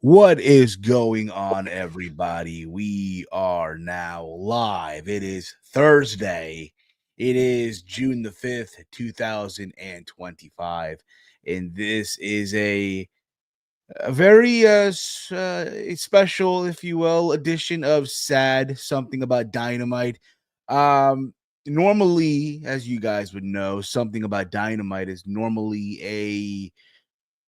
What is going on, everybody? We are now live. It is Thursday. It is June the 5th, 2025. And this is a very special, if you will, edition of S.A.D, something about Dynamite. Normally, as you guys would know, something about Dynamite is normally a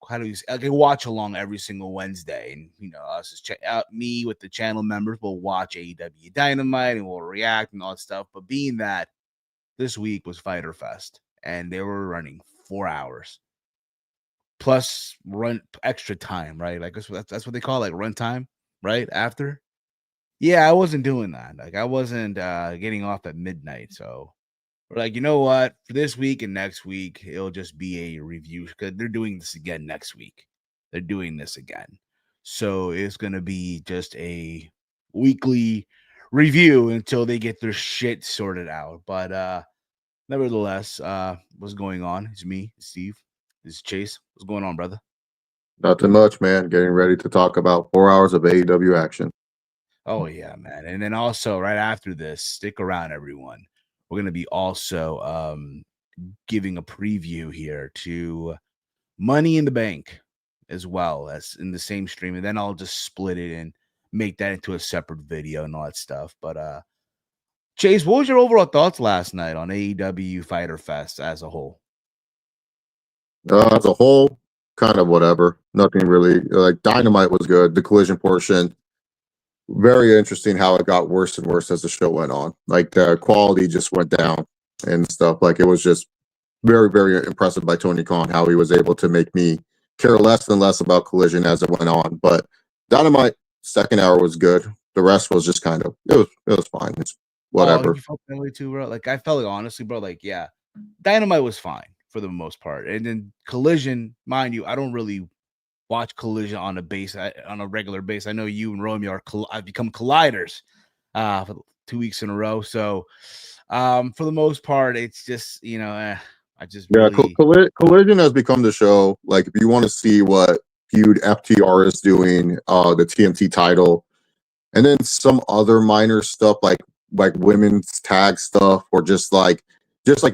how do you say, like a watch along every single Wednesday, and us as me with the channel members will watch AEW Dynamite and we'll react and all that stuff. But being that this week was Fyter Fest and they were running 4 hours plus run extra time, right? Like that's what they call like run time, right? After, yeah, I wasn't doing that. Like I wasn't getting off at midnight, so we're like, you know what? For this week and next week, it'll just be a review because they're doing this again next week. They're doing this again. So it's going to be just a weekly review until they get their shit sorted out. But nevertheless, what's going on? It's me, Steve. This is Chase. What's going on, brother? Nothing much, man. Getting ready to talk about 4 hours of AEW action. Oh, yeah, man. And then also, right after this, stick around, everyone. We're going to be also giving a preview here to Money in the Bank as well as in the same stream, and then I'll just split it and make that into a separate video and all that stuff. But Chase, what was your overall thoughts last night on AEW Fyter Fest as a whole? As a whole, kind of whatever. Nothing really. Like Dynamite was good. The collision portion, very interesting how it got worse and worse as the show went on. Like the quality just went down and stuff. Like it was just very, very impressive by Tony Khan how he was able to make me care less and less about collision as it went on. But Dynamite second hour was good. The rest was just kind of it was fine. It's Oh, whatever. you felt that way too, bro? Like I felt like honestly, bro, like yeah, Dynamite was fine for the most part. And then Collision, mind you, I don't really watch Collision on a regular base. I know you and Romeo are I've become colliders for 2 weeks in a row. So for the most part, it's just I just Yeah, really Collision has become the show. Like, if you want to see what feud FTR is doing, the TNT title, and then some other minor stuff like women's tag stuff, or just like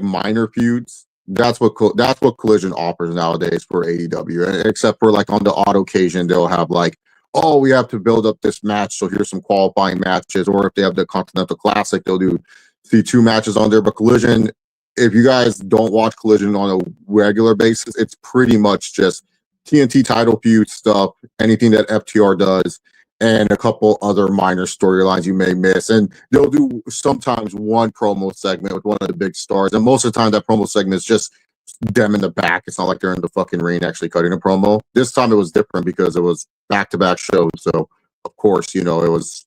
minor feuds. That's what Collision offers nowadays for AEW. Except for like on the odd occasion, they'll have like, oh, we have to build up this match, so here's some qualifying matches. Or if they have the Continental Classic, they'll see two matches on there. But Collision, if you guys don't watch Collision on a regular basis, it's pretty much just TNT title feud stuff, anything that FTR does, and a couple other minor storylines you may miss. And they'll do sometimes one promo segment with one of the big stars. And most of the time, that promo segment is just them in the back. It's not like they're in the fucking ring actually cutting a promo. This time it was different because it was back-to-back shows. So, of course, it was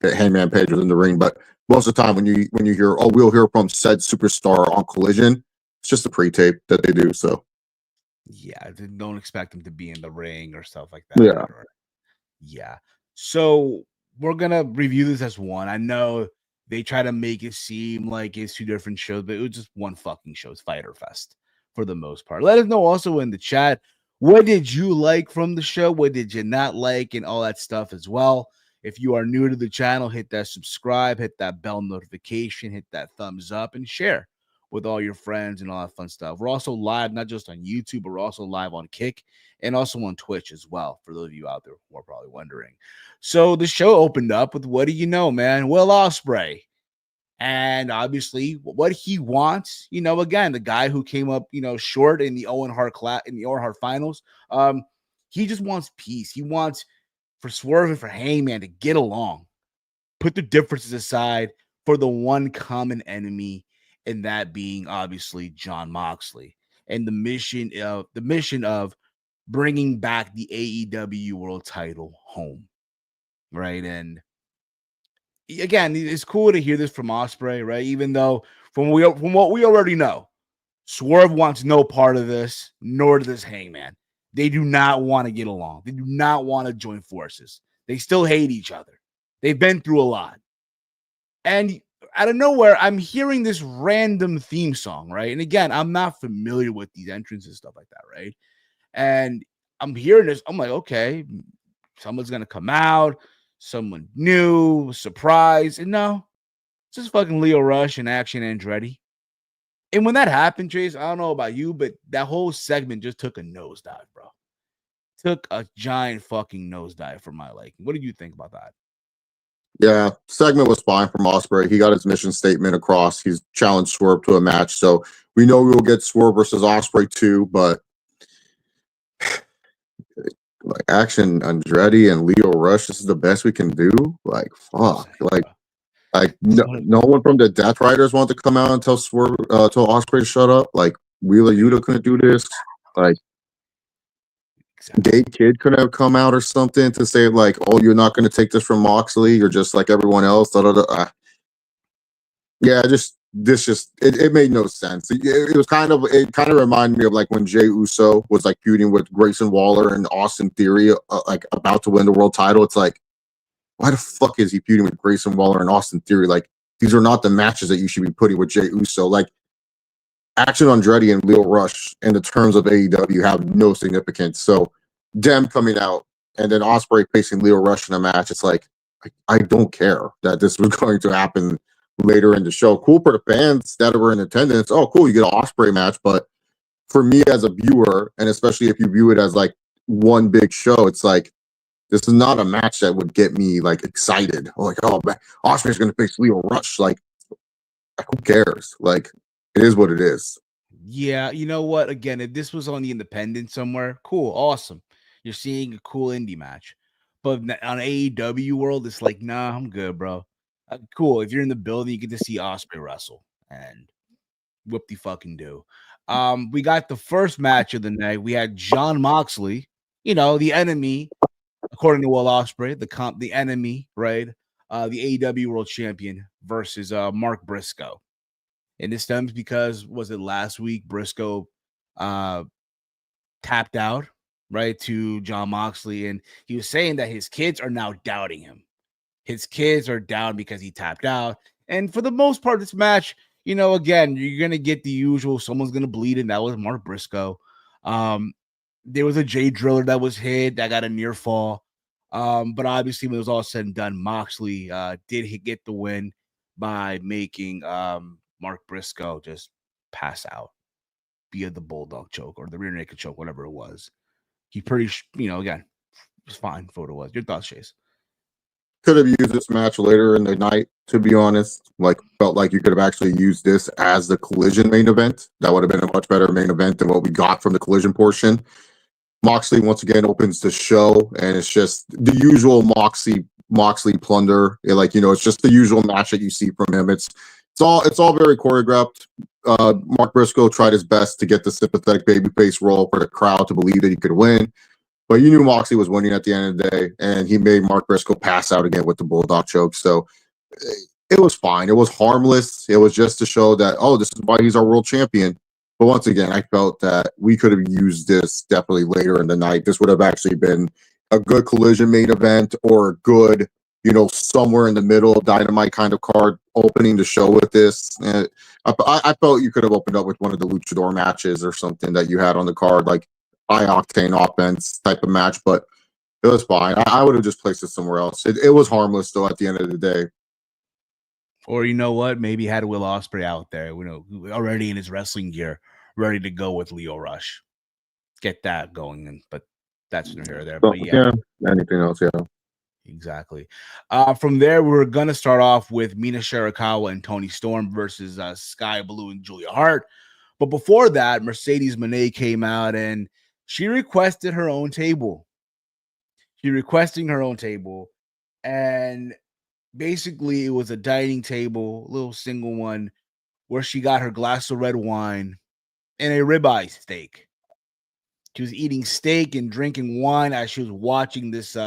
Hangman Page was in the ring. But most of the time when you hear, oh, we'll hear from said superstar on Collision, it's just a pre-tape that they do. So, yeah, don't expect them to be in the ring or stuff like that. yeah. Yeah. So we're gonna review this as one. I know they try to make it seem like it's two different shows, but it was just one fucking show. It's Fyter Fest for the most part. Let us know also in the chat, what did you like from the show? What did you not like, and all that stuff as well. If you are new to the channel, hit that subscribe, hit that bell notification, hit that thumbs up, and share with all your friends and all that fun stuff. We're also live, not just on YouTube, but we're also live on Kick and also on Twitch as well, for those of you out there who are probably wondering. So the show opened up with, what do you know, man? Will Ospreay. And obviously what he wants, again, the guy who came up, short in the Owen Hart finals. He just wants peace. He wants for Swerve and for Heyman to get along, put the differences aside for the one common enemy, and that being obviously Jon Moxley, and the mission of bringing back the AEW World Title home, right? And again, it's cool to hear this from Ospreay, right? Even though from what we already know, Swerve wants no part of this, nor does Hangman. They do not want to get along. They do not want to join forces. They still hate each other. They've been through a lot. And out of nowhere, I'm hearing this random theme song, right? And again, I'm not familiar with these entrances and stuff like that, right? And I'm hearing this. I'm like, okay, someone's gonna come out, someone new, surprise, and no, it's just fucking Lio Rush and Action Andretti. And when that happened, Chase, I don't know about you, but that whole segment just took a nosedive, bro. Took a giant fucking nosedive for my liking. What did you think about that? Yeah, segment was fine from Osprey. He got his mission statement across. He's challenged Swerve to a match, so we know we will get Swerve versus Osprey too. But like Action Andretti and Lio Rush, this is the best we can do. Like I'm fuck, saying, like bro. no, no one from the Death Riders wanted to come out and tell Swerve, tell Osprey to shut up. Like Wheeler Yuta couldn't do this. Like Exactly. Gay Kid couldn't have come out or something to say like, "Oh, you're not going to take this from Moxley. You're just like everyone else." Da, da, da. Yeah, it made no sense. It was it kind of reminded me of like when Jay Uso was like feuding with Grayson Waller and Austin Theory, like about to win the world title. It's like, why the fuck is he feuding with Grayson Waller and Austin Theory? Like these are not the matches that you should be putting with Jay Uso. Like Action Andretti and Leo Rush in the terms of AEW have no significance. So them coming out and then Osprey facing Leo Rush in a match, it's like I don't care that this was going to happen later in the show. Cool for the fans that were in attendance. Oh, cool, you get an Osprey match. But for me as a viewer, and especially if you view it as like one big show, it's like this is not a match that would get me like excited. Like, oh man, Osprey's gonna face Leo Rush. Like, who cares? Like, it is what it is. Yeah, you know what? Again, if this was on the independent somewhere, cool, awesome. You're seeing a cool indie match. But on AEW world, it's like, nah, I'm good, bro. Cool. If you're in the building, you get to see Osprey wrestle and whoop the fucking do. We got the first match of the night. We had John Moxley, the enemy, according to Will Ospreay, the enemy, right? The AEW World Champion versus Mark Briscoe. And this stems because was it last week Briscoe uh tapped out, right, to John Moxley, and he was saying that his kids are now doubting him. His kids are down because he tapped out. And for the most part, this match, again, you're gonna get the usual, someone's gonna bleed, and that was Mark Briscoe. There was a J Driller that was hit that got a near fall. But obviously, when it was all said and done, Moxley did get the win by making Mark Briscoe just pass out via the bulldog choke or the rear naked choke, whatever it was. He pretty, again, was fine for what it was. Your thoughts, Chase? Could have used this match later in the night, to be honest. Like, felt like you could have actually used this as the Collision main event. That would have been a much better main event than what we got from the Collision portion. Moxley once again opens the show, and it's just the usual Moxley plunder. It's just the usual match that you see from him. It's all very choreographed. Mark Briscoe tried his best to get the sympathetic babyface role for the crowd to believe that he could win. But you knew Moxley was winning at the end of the day, and he made Mark Briscoe pass out again with the bulldog choke. So it was fine. It was harmless. It was just to show that, oh, this is why he's our world champion. But once again, I felt that we could have used this definitely later in the night. This would have actually been a good Collision main event or a good, somewhere in the middle Dynamite kind of card opening the show with this. And I felt you could have opened up with one of the Luchador matches or something that you had on the card, like high octane offense type of match. But it was fine. I would have just placed it somewhere else. It was harmless though at the end of the day. Or you know what? Maybe had Will Ospreay out there, already in his wrestling gear, ready to go with Leo Rush. Get that going, but that's neither here or there. So, But yeah, yeah, anything else? Yeah. exactly. From there, we're gonna start off with Mina Shirakawa and Tony Storm versus Sky Blue and Julia Hart. But before that, Mercedes Moné came out and she requested her own table. She requesting her own table, and basically it was a dining table, a little single one, where she got her glass of red wine and a ribeye steak. She was eating steak and drinking wine as she was watching this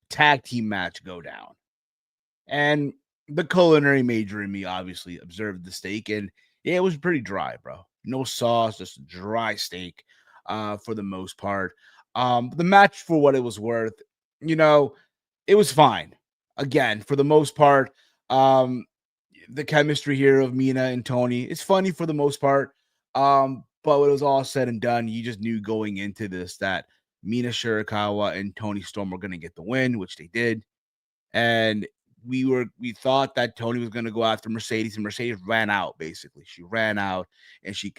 tag team match go down. And the culinary major in me obviously observed the steak, and yeah, it was pretty dry, bro. No sauce, just dry steak for the most part. The match, for what it was worth, you know, it was fine. Again, for the most part, the chemistry here of Mina and Tony, it's funny for the most part. But when it was all said and done, you just knew going into this that Mina Shirakawa and Toni Storm were going to get the win, which they did. And we thought that Toni was going to go after Mercedes, and Mercedes ran out. Basically, she ran out, and she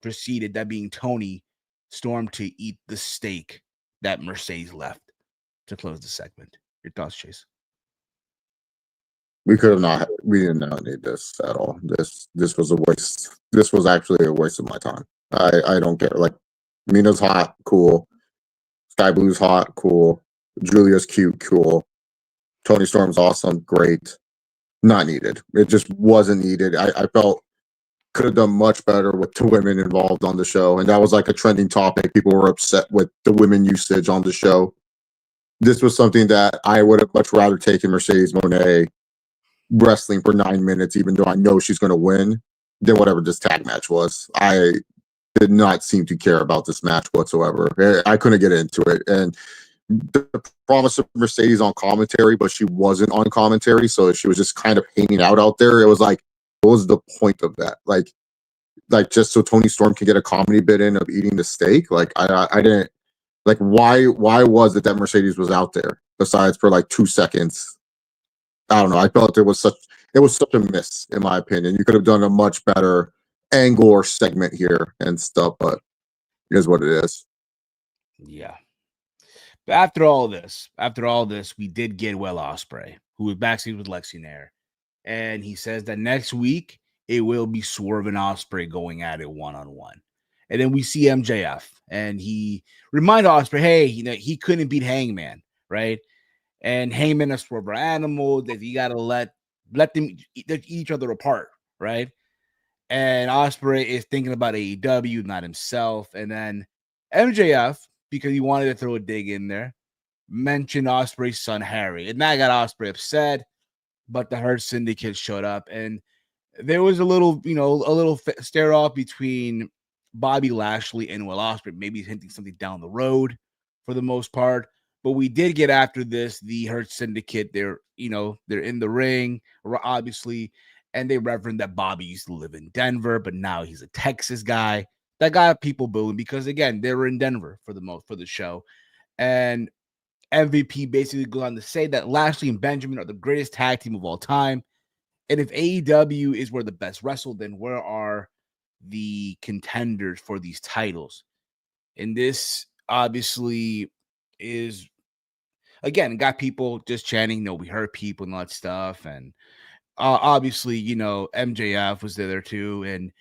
proceeded, that being Toni Storm, to eat the steak that Mercedes left to close the segment. Your thoughts, Chase? We could have not. We did not need this at all. This was a waste. This was actually a waste of my time. I don't care. Like, Mina's hot, cool. Sky Blue's hot, cool. Julia's cute, cool. Toni Storm's awesome, great. Not needed. It just wasn't needed. I felt could have done much better with the women involved on the show, and that was like a trending topic. People were upset with the women usage on the show. This was something that I would have much rather taken Mercedes Moné wrestling for 9 minutes, even though I know she's going to win, than whatever this tag match was. I did not seem to care about this match whatsoever. I couldn't get into it. And the promise of Mercedes on commentary, but she wasn't on commentary, so she was just kind of hanging out there. It was like, what was the point of that? Like just so Toni Storm can get a comedy bit in of eating the steak? Like, I didn't like, why was it that Mercedes was out there besides for like 2 seconds? I don't know. I felt it was such a miss, in my opinion. You could have done a much better angle or segment here and stuff, but it is what it is. Yeah. But after all this, we did get Will Ospreay, who was backstage with Lexi Nair, and he says that next week it will be Swerve and Ospreay going at it one-on-one. And then we see MJF, and he reminded Ospreay, hey, he couldn't beat Hangman, right? And Heyman and Swerve are animals that you got to let them eat each other apart, right? And Ospreay is thinking about AEW, not himself. And then MJF, because he wanted to throw a dig in there, mentioned Ospreay's son Harry, and that got Ospreay upset. But the Hurt Syndicate showed up, and there was a little stare off between Bobby Lashley and Will Ospreay, maybe hinting something down the road for the most part. But we did get after this, the Hurt Syndicate. They're in the ring, obviously, and they referenced that Bobby used to live in Denver, but now he's a Texas guy. That got people booing because, again, they were in Denver for the show. And MVP basically goes on to say that Lashley and Benjamin are the greatest tag team of all time. And if AEW is where the best wrestle, then where are the contenders for these titles? And this obviously is, again, got people just chanting, no, we hurt people and all that stuff. And obviously, MJF was there too. And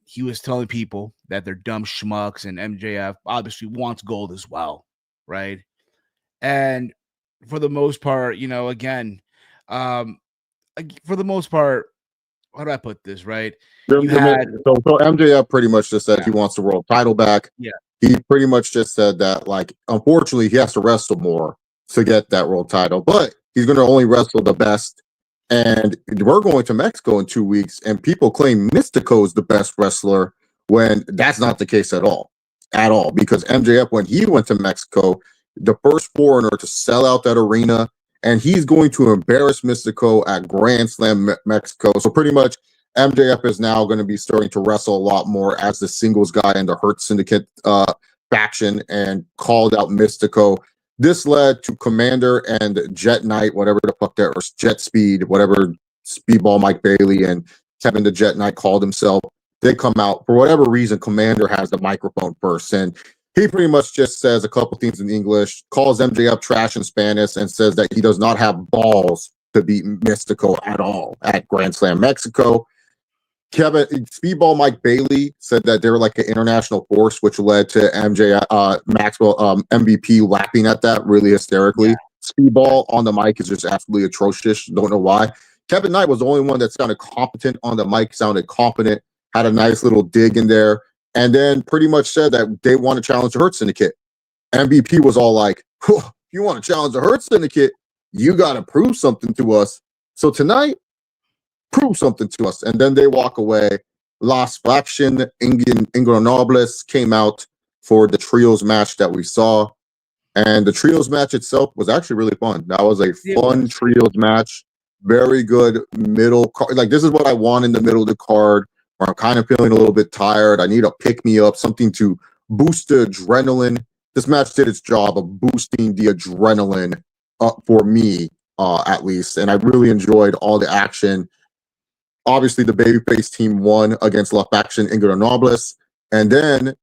he was telling people that they're dumb schmucks, and MJF obviously wants gold as well, right? And for the most part, again, for the most part, how do I put this, right? So MJF pretty much just said he wants the world title back. Yeah. He pretty much just said that, like, unfortunately, he has to wrestle more to get that world title, but he's going to only wrestle the best. And we're going to Mexico in 2 weeks, and people claim Mystico is the best wrestler when that's not the case at all. Because MJF, when he went to Mexico, the first foreigner to sell out that arena, and he's going to embarrass Mystico at Grand Slam Mexico. So pretty much MJF is now going to be starting to wrestle a lot more as the singles guy in the Hurt Syndicate faction, and called out Mystico. This led to Commander and Jet Knight, whatever the fuck that, or Jet Speed, whatever, Speedball Mike Bailey and Kevin the Jet Knight called himself. They come out. For whatever reason, Commander has the microphone first, and he pretty much just says a couple things in English, calls MJF trash in Spanish, and says that he does not have balls to beat Mystico at all at Grand Slam Mexico. Kevin Speedball Mike Bailey said that they were like an international force, which led to Maxwell MVP laughing at that really hysterically. Yeah. Speedball on the mic is just absolutely atrocious. Don't know why. Kevin Knight was the only one that sounded competent on the mic, sounded confident, had a nice little dig in there, and then pretty much said that they want to challenge the Hurt Syndicate. MVP was all like, if you want to challenge the Hurt Syndicate, you got to prove something to us. So tonight, prove something to us. And then they walk away. Las Faction Ingobernables came out for the trios match that we saw. And the trios match itself was actually really fun. That was a fun trios match. Very good middle card. Like, this is what I want in the middle of the card, where I'm kind of feeling a little bit tired. I need a pick-me-up, something to boost the adrenaline this match did its job of boosting the adrenaline up for me, at least, and I really enjoyed all the action. Obviously, the babyface team won against La Faction Ingrid Nobles, and then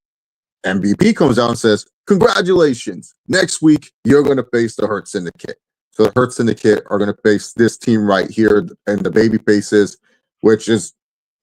MVP comes out and says, "Congratulations! Next week, you're going to face the Hurt Syndicate." So the Hurt Syndicate are going to face this team right here and the baby faces, which is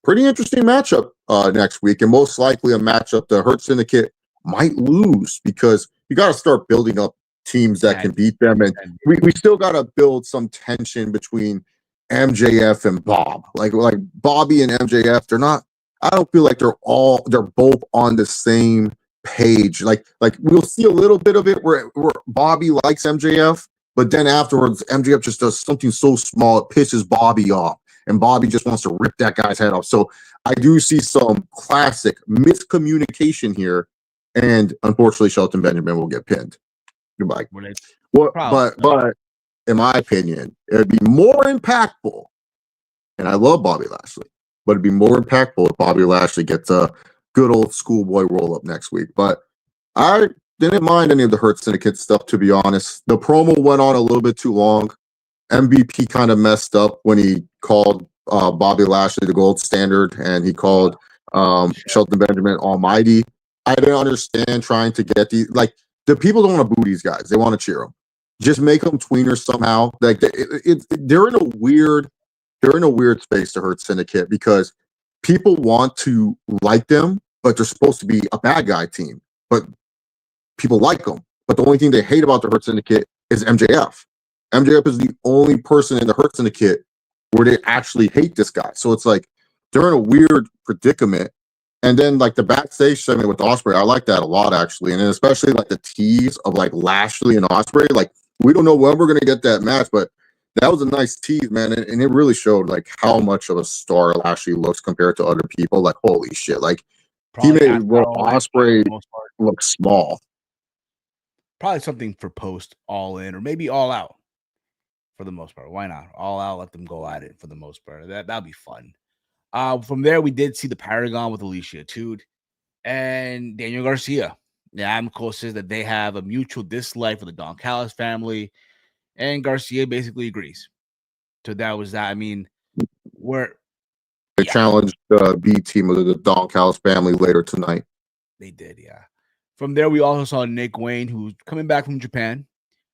pretty interesting matchup next week, and most likely a matchup the Hurt Syndicate might lose because you got to start building up teams that can beat them, and we still got to build some tension between MJF and Bob. Like Bobby and MJF, they're not. I don't feel like they're both on the same page. Like we'll see a little bit of it where Bobby likes MJF, but then afterwards MJF just does something so small it pisses Bobby off, and Bobby just wants to rip that guy's head off. So I do see some classic miscommunication here, and unfortunately Shelton Benjamin will get pinned. Goodbye. But in my opinion, it would be more impactful, and I love Bobby Lashley, but it'd be more impactful if Bobby Lashley gets a good old schoolboy roll up next week. But I didn't mind any of the Hurt Syndicate stuff, to be honest. The promo went on a little bit too long. MVP kind of messed up when he called Bobby Lashley the gold standard, and he called Shelton Benjamin almighty. I didn't understand trying to get the people don't want to boo these guys. They want to cheer them. Just make them tweeners somehow. Like they're in a weird space, to Hurt Syndicate, because people want to like them, but they're supposed to be a bad guy team. But people like them. But the only thing they hate about the Hurt Syndicate is MJF. MJF is the only person in the Hurt Syndicate where they actually hate this guy. So it's like they're in a weird predicament. And then like the backstage segment with Ospreay, I like that a lot, actually. And then especially like the tease of like Lashley and Ospreay. Like, we don't know when we're gonna get that match, but that was a nice tease, man. And it really showed like how much of a star Lashley looks compared to other people. Like, holy shit. Like probably he made Ospreay look small. Probably something for post All In or maybe All Out for the most part. Why not? All Out, let them go at it for the most part. That'll be fun. From there, we did see the Paragon with Alicia Tude and Daniel Garcia. Yeah, Amco says that they have a mutual dislike for the Don Callis family, and Garcia basically agrees. So that was that. I mean, they challenged the B team of the Don Callis family later tonight. They did, yeah. From there, we also saw Nick Wayne, who's coming back from Japan,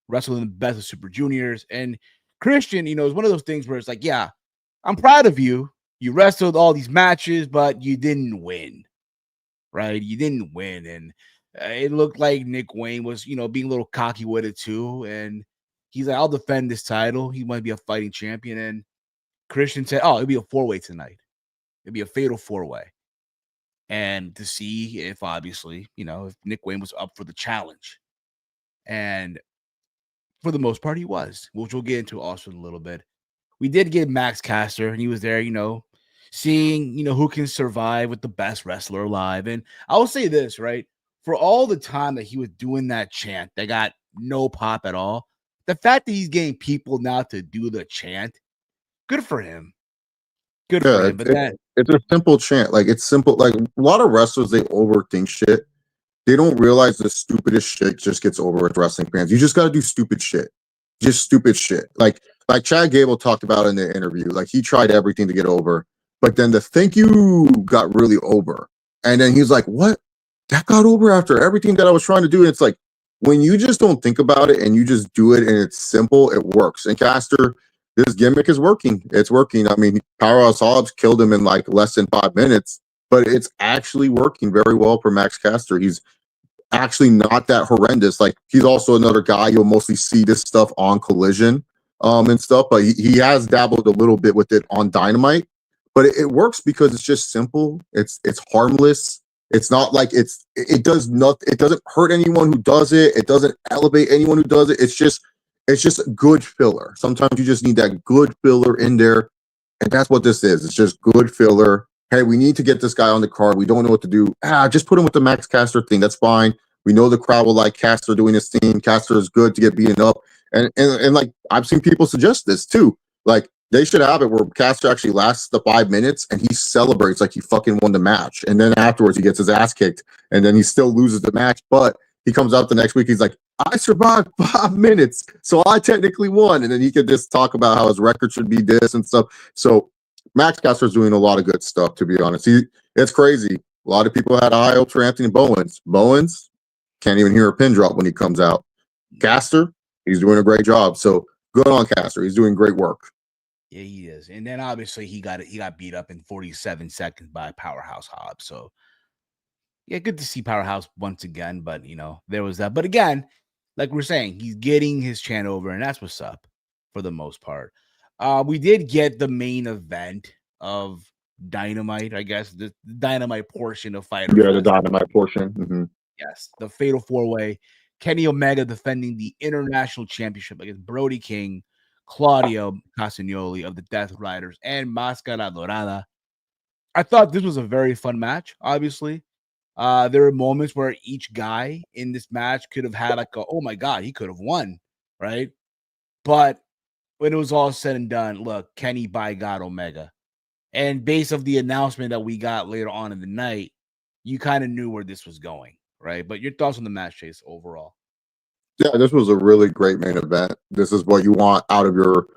wrestling the best of Super Juniors. And Christian, is one of those things where it's like, yeah, I'm proud of you. You wrestled all these matches, but you didn't win, right? You didn't win. And it looked like Nick Wayne was, being a little cocky with it too. And he's like, I'll defend this title. He might be a fighting champion. And Christian said, it'll be a 4-way tonight. It'll be a fatal 4-way. And to see if obviously, if Nick Wayne was up for the challenge. And for the most part, he was, which we'll get into also in a little bit. We did get Max Caster, and he was there, seeing, who can survive with the best wrestler alive. And I will say this, right? For all the time that he was doing that chant that got no pop at all, the fact that he's getting people now to do the chant, good for him. Good for him. But it's a simple chant. Like, it's simple. Like, a lot of wrestlers, they overthink shit. They don't realize the stupidest shit just gets over with wrestling fans. You just got to do stupid shit. Just stupid shit. Like Chad Gable talked about in the interview. Like, he tried everything to get over. But then the thank you got really over. And then he's like, what? That got over after everything that I was trying to do. And it's like, when you just don't think about it and you just do it and it's simple, it works. And Caster, this gimmick is working. It's working. I mean, Powerhouse Hobbs killed him in like less than 5 minutes, but it's actually working very well for Max Caster. He's actually not that horrendous. Like, he's also another guy, you'll mostly see this stuff on Collision and stuff, but he has dabbled a little bit with it on Dynamite. But it works because it's just simple. It's harmless. It's not like it does nothing. It doesn't hurt anyone who does it. It doesn't elevate anyone who does it. It's just good filler. Sometimes you just need that good filler in there, and that's what this is. It's just good filler. Hey, we need to get this guy on the card. We don't know what to do. Just put him with the Max Caster thing. That's fine. We know the crowd will like Caster doing this thing. Caster is good to get beaten up, and like, I've seen people suggest this too. Like, they should have it where Caster actually lasts the 5 minutes and he celebrates like he fucking won the match. And then afterwards he gets his ass kicked and then he still loses the match, but he comes out the next week. He's like, I survived 5 minutes, so I technically won. And then he could just talk about how his record should be this and stuff. So Max Caster's doing a lot of good stuff, to be honest. It's crazy. A lot of people had high hopes for Anthony Bowens. Bowens can't even hear a pin drop when he comes out. Caster, he's doing a great job. So good on Caster. He's doing great work. Yeah, he is. And then obviously he got beat up in 47 seconds by Powerhouse Hobbs. So yeah, good to see Powerhouse once again. But there was that. But again, like we're saying, he's getting his chant over, and that's what's up for the most part. We did get the main event of Dynamite, I guess, the Dynamite portion of Fyter Fest. The Dynamite portion. Mm-hmm. Yes, the Fatal 4-Way. Kenny Omega defending the International Championship against Brody King, Claudio Castagnoli of the Death Riders, and Máscara Dorada. I thought this was a very fun match, obviously. There were moments where each guy in this match could have had oh my God, he could have won, right? But when it was all said and done, look, Kenny by God Omega. And based off the announcement that we got later on in the night, you kind of knew where this was going, right? But your thoughts on the match, Chase, overall? Yeah, this was a really great main event. This is what you want out of your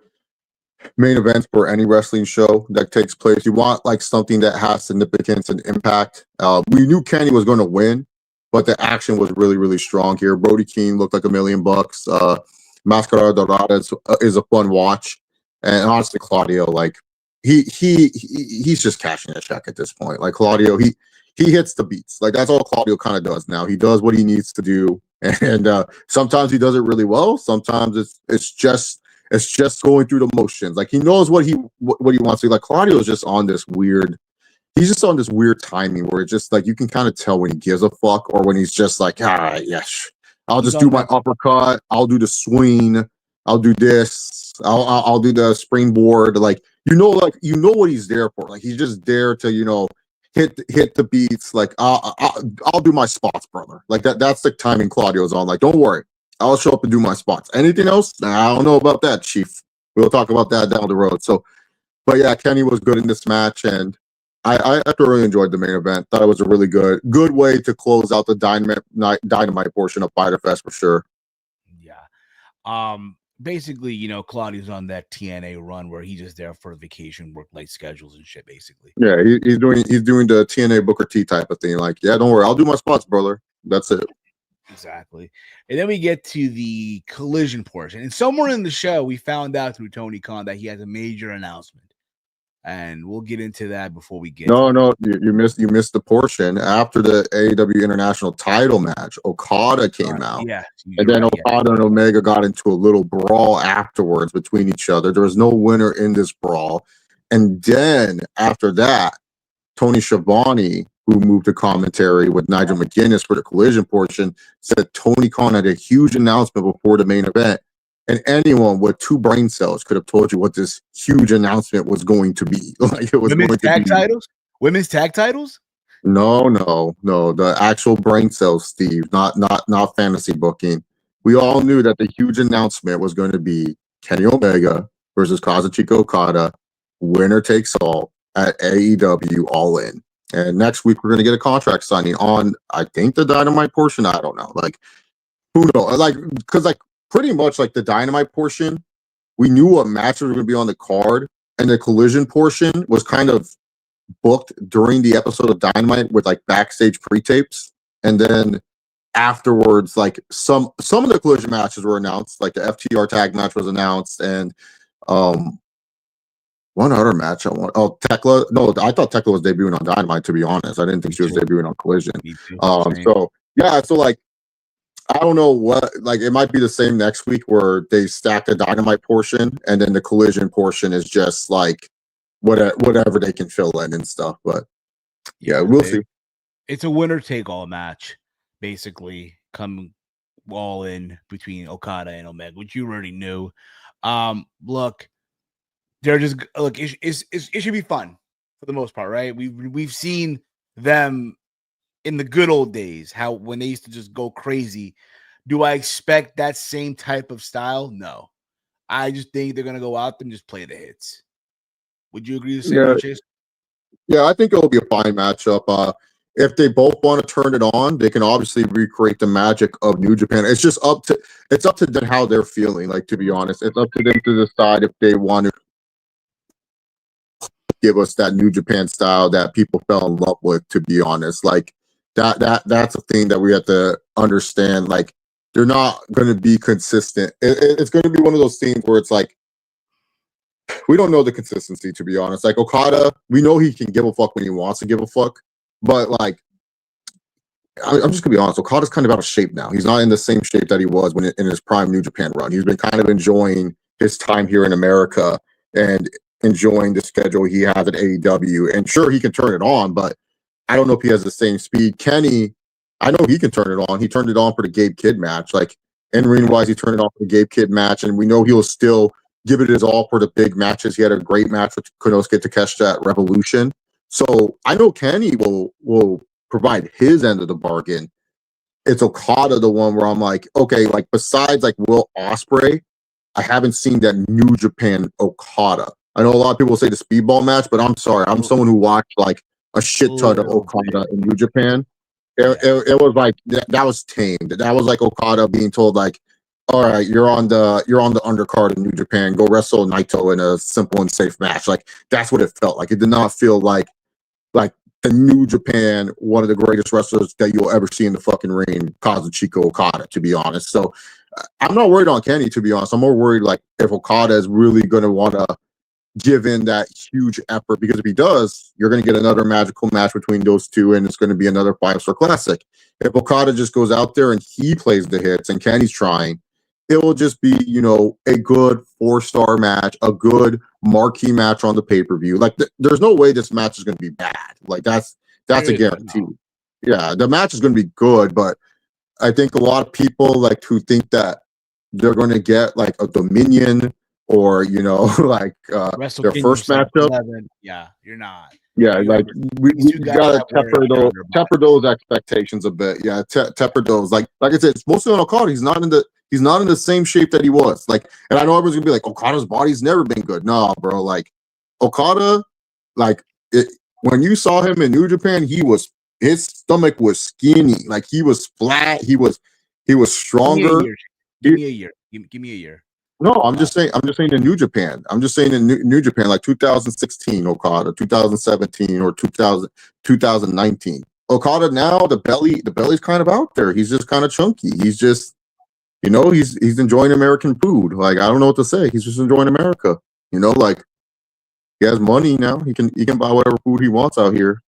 main events for any wrestling show that takes place. You want like something that has significance and impact. We knew Kenny was going to win, but the action was really, really strong here. Brody King looked like $1 million. Mascara Dorada is a fun watch, and honestly, Claudio, like he's just cashing a check at this point. Like Claudio, he hits the beats. Like that's all Claudio kind of does now. He does what he needs to do, and sometimes he does it really well. Sometimes it's just going through the motions. Like he knows what he wants to do. Like Claudio is just on this weird. He's just on this weird timing where it's just like you can kind of tell when he gives a fuck or when he's just like, all right, yes, I'll just do my uppercut. I'll do the swing. I'll do this. I'll do the springboard. Like what he's there for. Like he's just there to hit the beats. Like I'll do my spots, brother. Like that's the timing Claudio's on. Like don't worry. I'll show up and do my spots. Anything else? Nah, I don't know about that, Chief. We'll talk about that down the road. So, but yeah, Kenny was good in this match, and I thoroughly enjoyed the main event. Thought it was a really good way to close out the dynamite portion of Fyter Fest for sure. Yeah. Basically, Claudio's on that TNA run where he's just there for vacation, work late schedules and shit, basically. Yeah, he's doing the TNA Booker T type of thing. Like, yeah, don't worry, I'll do my spots, brother. That's it. Exactly. And then we get to the collision portion. And somewhere in the show, we found out through Tony Khan that he has a major announcement. And we'll get into that before we get No, you missed the portion. After the AEW International title match, Okada came out. Yeah. And then Okada and Omega got into a little brawl afterwards between each other. There was no winner in this brawl. And then after that, Tony Schiavone, who moved to commentary with Nigel McGuinness for the collision portion, said Tony Khan had a huge announcement before the main event. And anyone with 2 brain cells could have told you what this huge announcement was going to be. Like it was women's tag titles? Women's tag titles? No. The actual brain cells, Steve, not fantasy booking. We all knew that the huge announcement was going to be Kenny Omega versus Kazuchika Okada, winner takes all at AEW All In. And next week we're going to get a contract signing on, I think, the Dynamite portion. I don't know. Like, who knows? Like, because like pretty much like the Dynamite portion, we knew what matches were going to be on the card, and the collision portion was kind of booked during the episode of Dynamite with like backstage pre-tapes, and then afterwards, like some of the collision matches were announced, like the FTR tag match was announced, and one other match I want. Oh, Tekla. No, I thought Tekla was debuting on Dynamite. To be honest, I didn't think she was debuting on Collision. So yeah, so like I don't know what. Like it might be the same next week where they stack the Dynamite portion and then the Collision portion is just like whatever they can fill in and stuff. But yeah, we'll see. It's a winner take all match, basically. Come all in between Okada and Omega, which you already knew. Look. They're just look. It should be fun for the most part, right? We've seen them in the good old days, how when they used to just go crazy. Do I expect that same type of style? No, I just think they're gonna go out and just play the hits. Would you agree the same way, Chase? Yeah, I think it'll be a fine matchup. if they both want to turn it on, they can obviously recreate the magic of New Japan. It's just up to them how they're feeling. Like, to be honest, it's up to them to decide if they want to give us that New Japan style that people fell in love with. To be honest, like that's a thing that we have to understand. Like, they're not going to be consistent. It's going to be one of those things where it's like, we don't know the consistency, to be honest. Like Okada, we know he can give a fuck when he wants to give a fuck, but like, I'm just gonna be honest. Okada's kind of out of shape now. He's not in the same shape that he was when in his prime New Japan run. He's been kind of enjoying his time here in America and enjoying the schedule he has at AEW. And sure, he can turn it on, but I don't know if he has the same speed. Kenny, I know he can turn it on. He turned it on for the Gabe Kidd match. Like, in ring wise, he turned it on for the Gabe Kidd match, and we know he'll still give it his all for the big matches. He had a great match with Konosuke Takeshita at Revolution. So I know Kenny will provide his end of the bargain. It's Okada, the one where I'm like, okay, like besides like Will Ospreay, I haven't seen that New Japan Okada. I know a lot of people say the speedball match, but I'm sorry, I'm someone who watched like a shit ton of Okada in New Japan. It was like that was tamed. That was like Okada being told like, all right, you're on the undercard in New Japan. Go wrestle Naito in a simple and safe match. Like, that's what it felt like. It did not feel like the New Japan, one of the greatest wrestlers that you'll ever see in the fucking ring, Kazuchika Okada, to be honest. So I'm not worried on Kenny, to be honest. I'm more worried like if Okada is really going to want to give in that huge effort, because if he does, you're going to get another magical match between those two, and it's going to be another 5-star classic. If Okada just goes out there and he plays the hits and Kenny's trying, it will just be, a good 4-star match, a good marquee match on the pay-per-view. Like, there's no way this match is going to be bad. Like, that's a guarantee. No. Yeah, the match is going to be good, but I think a lot of people like who think that they're going to get like a Dominion or like their first matchup. 11. Yeah, you're not. Yeah, like we gotta temper those expectations a bit. Yeah, temper those. Like I said, it's mostly on Okada. He's not in the same shape that he was. Like, and I know everyone's gonna be like, Okada's body's never been good. No, bro. Like Okada, like when you saw him in New Japan, his stomach was skinny. Like, he was flat. He was stronger. Give me a year. Give me a year. No, I'm just saying in New Japan. I'm just saying in New Japan, like 2016 Okada, 2017 or 2019. Okada now, the belly's kind of out there. He's just kind of chunky. He's just, he's enjoying American food. Like, I don't know what to say. He's just enjoying America. Like, he has money now. He can buy whatever food he wants out here.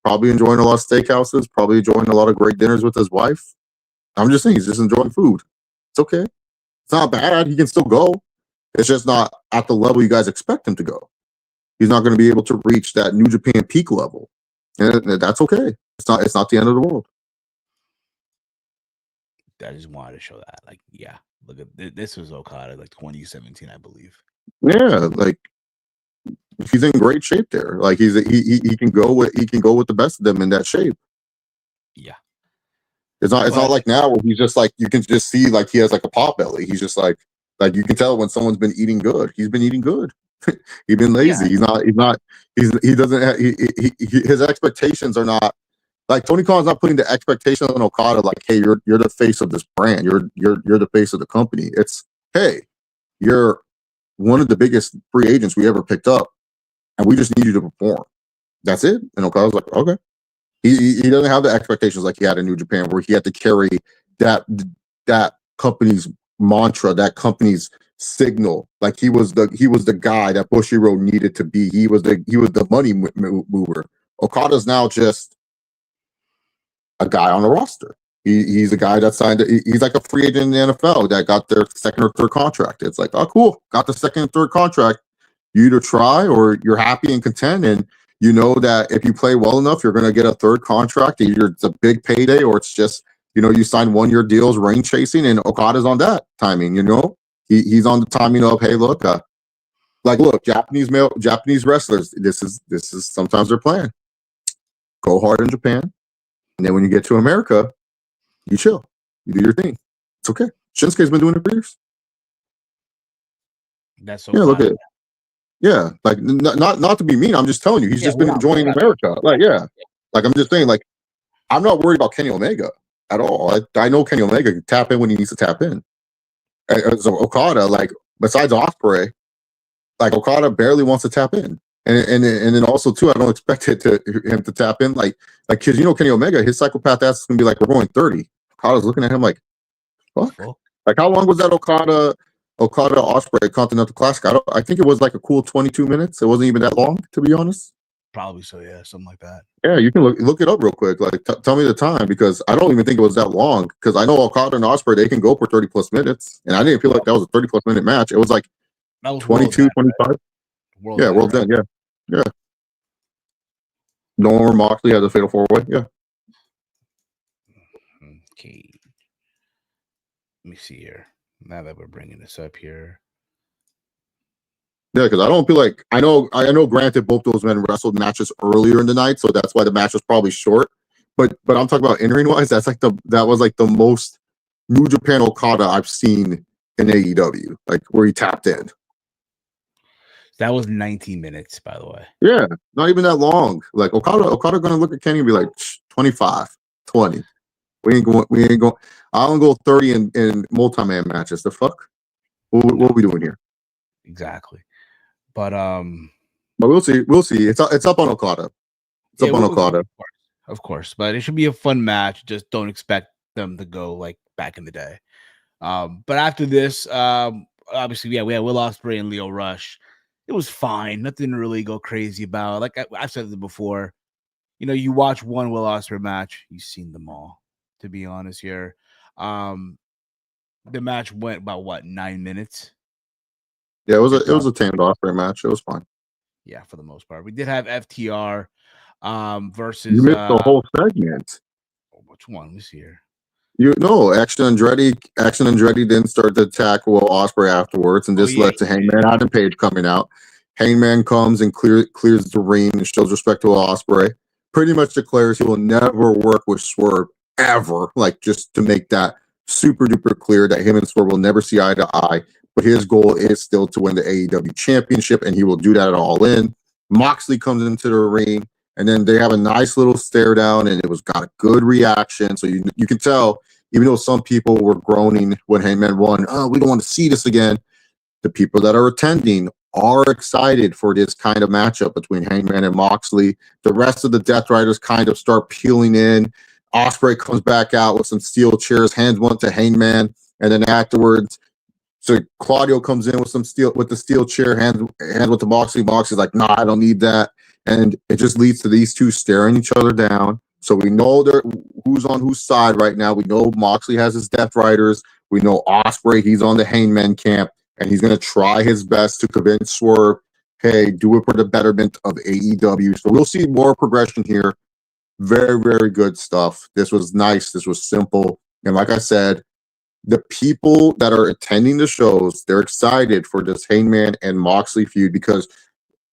Probably enjoying a lot of steakhouses. Probably enjoying a lot of great dinners with his wife. I'm just saying, he's just enjoying food. It's okay. It's not bad. He can still go. It's just not at the level you guys expect him to go. He's not going to be able to reach that New Japan peak level, and that's okay. It's not the end of the world. I just wanted to show that. Like, yeah, look at this was Okada, like 2017, I believe. Yeah, like he's in great shape there. Like he can go with the best of them in that shape. Yeah. It's not like now where he's just like, you can just see like he has like a pot belly. He's just like you can tell when someone's been eating good. He's been eating good. He's been lazy. Yeah. He doesn't have, his expectations are not like, Tony Khan's not putting the expectations on Okada like, hey, you're the face of this brand. You're the face of the company. It's, hey, you're one of the biggest free agents we ever picked up, and we just need you to perform. That's it. And Okada's like, okay. He doesn't have the expectations like he had in New Japan, where he had to carry that company's mantra, that company's signal. Like, he was the guy that Bushiroad needed to be. He was the money mover. Okada's now just a guy on the roster. He's a guy that signed. He's like a free agent in the NFL that got their second or third contract. It's like, oh, cool, got the second and third contract. You either try or you're happy and content, and you know that if you play well enough, you're going to get a third contract. Either it's a big payday or it's just, you sign 1-year deals, rain chasing, and Okada's on that timing. He's on the timing of, hey, look, Japanese wrestlers. This is sometimes their plan. Go hard in Japan, and then when you get to America, you chill. You do your thing. It's okay. Shinsuke's been doing it for years. That's so. Yeah, look at it. Yeah, like not to be mean. I'm just telling you, he's just been enjoying America. Like, yeah, like I'm just saying, like I'm not worried about Kenny Omega at all. I know Kenny Omega can tap in when he needs to tap in. So Okada, like besides Ospreay, like Okada barely wants to tap in. And then also too, I don't expect him to tap in because Kenny Omega, his psychopath ass is gonna be like, we're going 30. Okada's looking at him like, fuck. Like how long was that Okada Ospreay Continental Classic? I think it was like a cool 22 minutes. It wasn't even that long, to be honest. Probably so, yeah, something like that. Yeah, you can look it up real quick. Like tell me the time, because I don't even think it was that long. Because I know Okada and Ospreay, they can go for 30 plus minutes, and I didn't feel like that was a 30 plus minute match. It was like 22, 25. Yeah, World's End. Yeah. Norm Moxley has a fatal 4-way. Yeah. Okay. Let me see here. Now that we're bringing this up here. Yeah, because I don't feel like I know. Granted, both those men wrestled matches earlier in the night, so that's why the match was probably short. But I'm talking about in ring wise. That was like the most New Japan Okada I've seen in AEW, like where he tapped in. That was 19 minutes, by the way. Yeah, not even that long. Like Okada gonna look at Kenny and be like 25, 20. We ain't going. I don't go 30 in multi-man matches. The fuck? What are we doing here? Exactly. But we'll see. It's up on Okada. It's up on Okada. Of course. But it should be a fun match. Just don't expect them to go like back in the day. But after this, obviously, yeah, we had Will Ospreay and Lio Rush. It was fine. Nothing to really go crazy about. Like I've said it before, you watch one Will Ospreay match, you've seen them all. To be honest here, the match went about 9 minutes. Yeah, it was a tamed Ospreay match. It was fine. Yeah, for the most part. We did have FTR versus. You missed the whole segment. Which one? Let's see here. Action Andretti didn't start to attack Will Ospreay afterwards, and this led to Hangman Adam Page coming out. Hangman comes and clears the ring and shows respect to Will Ospreay. Pretty much declares he will never work with Swerve ever, like just to make that super duper clear that him and Swerve will never see eye to eye. But his goal is still to win the AEW championship, and he will do that at All In. Moxley comes into the ring, and then they have a nice little stare down, and it was got a good reaction. So you can tell, even though some people were groaning when Hangman won, we don't want to see this again, the people that are attending are excited for this kind of matchup between Hangman and Moxley. The rest of the Death Riders kind of start peeling in. Ospreay comes back out with some steel chairs, hands one to Hangman, and then afterwards, so Claudio comes in with the steel chair, hands with the Moxley. Moxley's like, nah, I don't need that. And it just leads to these two staring each other down. So we know who's on whose side right now. We know Moxley has his Death Riders. We know Ospreay, he's on the Hangman camp, and he's going to try his best to convince Swerve, hey, do it for the betterment of AEW. So we'll see more progression here. Very, very good stuff. This was nice. This was simple. And like I said, the people that are attending the shows, they're excited for this Hangman and Moxley feud, because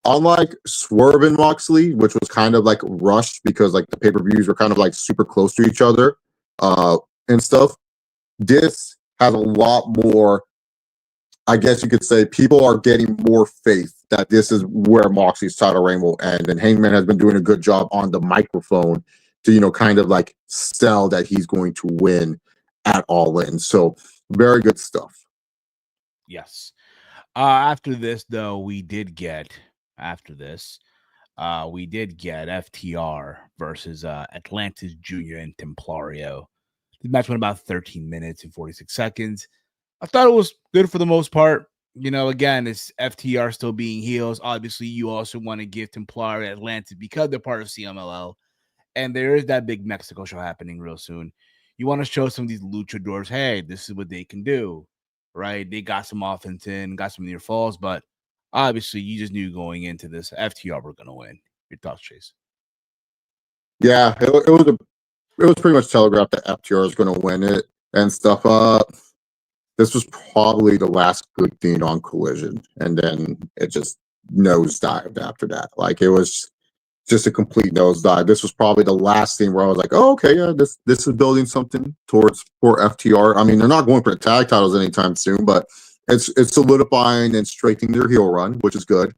unlike Swerve and Moxley, which was kind of like rushed because like the pay-per-views were kind of like super close to each other and stuff, this has a lot more, I guess you could say, people are getting more faith that this is where Moxley's title reign will end. And Hangman has been doing a good job on the microphone to, kind of like sell that he's going to win at All In. So very good stuff. Yes. After this, though, we did get FTR versus Atlantis Jr. and Templario. The match went about 13 minutes and 46 seconds. I thought it was good for the most part. Again, it's FTR still being heels. Obviously, you also want to give Templario Atlantis because they're part of CMLL. And there is that big Mexico show happening real soon. You want to show some of these luchadors, hey, this is what they can do, right? They got some offense in, got some near falls, but obviously you just knew going into this FTR were going to win. Your thoughts, Chase? Yeah, it was pretty much telegraphed that FTR is going to win it and stuff. This was probably the last good thing on Collision, and then it just nosedived after that. Like it was just a complete nosedive. This was probably the last thing where I was like, oh, okay, yeah, this is building something for FTR. I mean, they're not going for the tag titles anytime soon, but it's solidifying and straightening their heel run, which is good.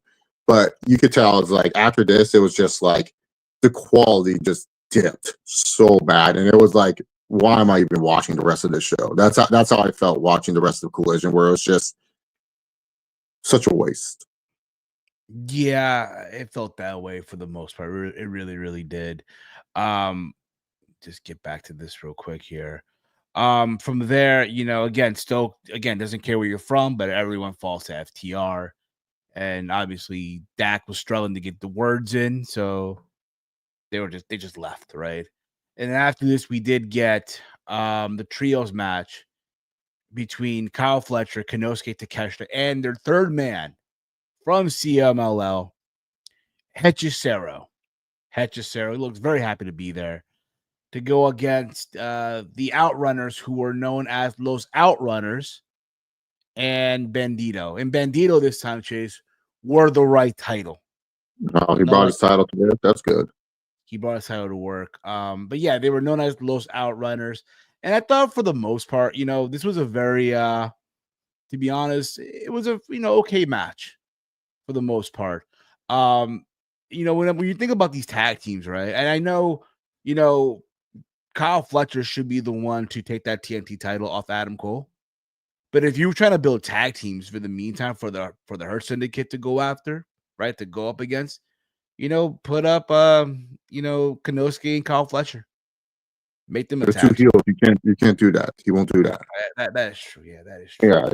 But you could tell it's like after this, it was just like the quality just dipped so bad, and it was like, why am I even watching the rest of the show? That's how I felt watching the rest of Collision, where it was just such a waste. Yeah, it felt that way for the most part. It really, really did. Um, just get back to this real quick here. From there, again, still again doesn't care where you're from, but everyone falls to FTR. And obviously Dak was struggling to get the words in, so they just left, right? And then after this, we did get the trios match between Kyle Fletcher, Konosuke Takeshita, and their third man from CMLL, Hechicero. Hechicero looks very happy to be there to go against the Outrunners, who were known as Los Outrunners, and Bandito. And Bandito this time, Chase, wore the right title. No, he brought his title to it. That's good. He brought his title to work. But yeah, they were known as Los Outrunners. And I thought for the most part, this was a very to be honest, it was a okay match for the most part. When you think about these tag teams, right? And I know, Kyle Fletcher should be the one to take that TNT title off Adam Cole. But if you were trying to build tag teams for the meantime for the Hurt Syndicate to go after, right, to go up against, put up Konosuke and Kyle Fletcher. Make them a They're two tag team. heels. You can't do that. He won't do that. That is true. Yeah, that is true. Yeah,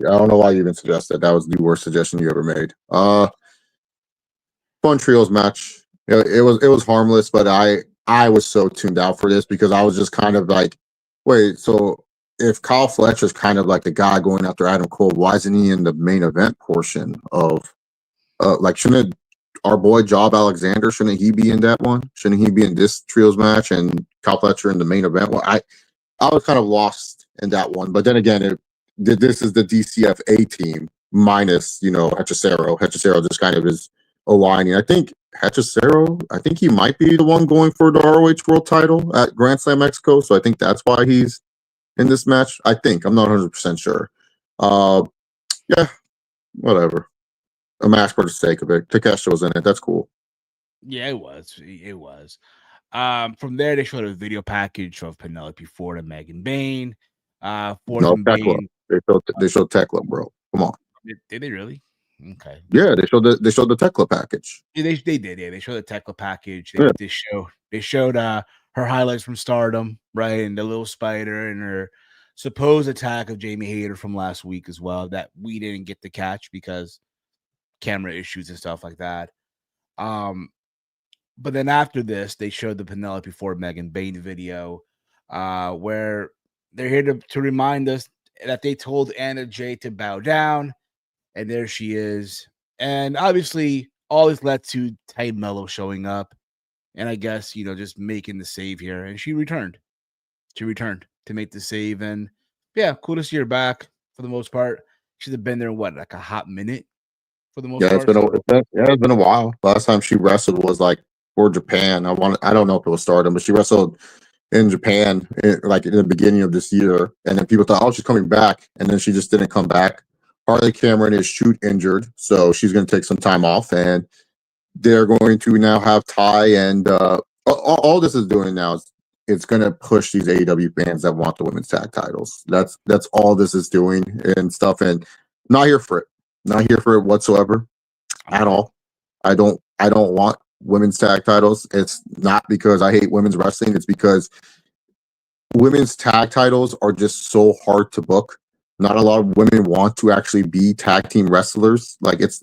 I don't know why you even suggest that. That was the worst suggestion you ever made. Fun trios match. It was harmless, but I was so tuned out for this because I was just kind of like, wait, so if Kyle Fletcher's kind of like the guy going after Adam Cole, why isn't he in the main event portion of like shouldn't our boy Job Alexander, shouldn't he be in that one? Shouldn't he be in this trios match and Kyle Fletcher in the main event? Well, I was kind of lost in that one. But then again, this is the DCFA team minus, Hechicero. Hechicero just kind of is aligning. I think Hechicero, he might be the one going for the ROH World title at Grand Slam Mexico. So I think that's why he's in this match. I think. I'm not 100% sure. Yeah, whatever. A match for the sake of it. Takeshita was in it. That's cool. Yeah, it was. It was. From there, they showed a video package of Penelope Ford and Megan Bain. Ford No, and Tekla. Bain. They showed Tekla, bro. Come on. Did they really? Okay. Yeah, they showed the Tekla package. Yeah, they did. Yeah, they showed the Tekla package. Yeah. They showed her highlights from Stardom, right, and the little spider and her supposed attack of Jamie Hayter from last week as well that we didn't get to catch because camera issues and stuff like that. But then after this, they showed the Penelope Ford Megan Bain video, where they're here to remind us that they told Anna Jay to bow down, and there she is. And obviously, all this led to Ty Mello showing up, and I guess just making the save here. And she returned. She returned to make the save, and yeah, cool to see her back for the most part. She's been there like a hot minute for the most Yeah, part. it's been a while. Last time she wrestled was like for Japan. I don't know if it was Stardom, but she wrestled in Japan like in the beginning of this year, and then people thought, oh, she's coming back, and then she just didn't come back. Harley Cameron is shoot injured, so she's going to take some time off, and they're going to now have Ty and all this is doing now is it's going to push these AEW fans that want the women's tag titles. That's all this is doing and stuff, and not here for it. Not here for it whatsoever at all. I don't want women's tag titles. It's not because I hate women's wrestling. It's because women's tag titles are just so hard to book. Not a lot of women want to actually be tag team wrestlers. Like it's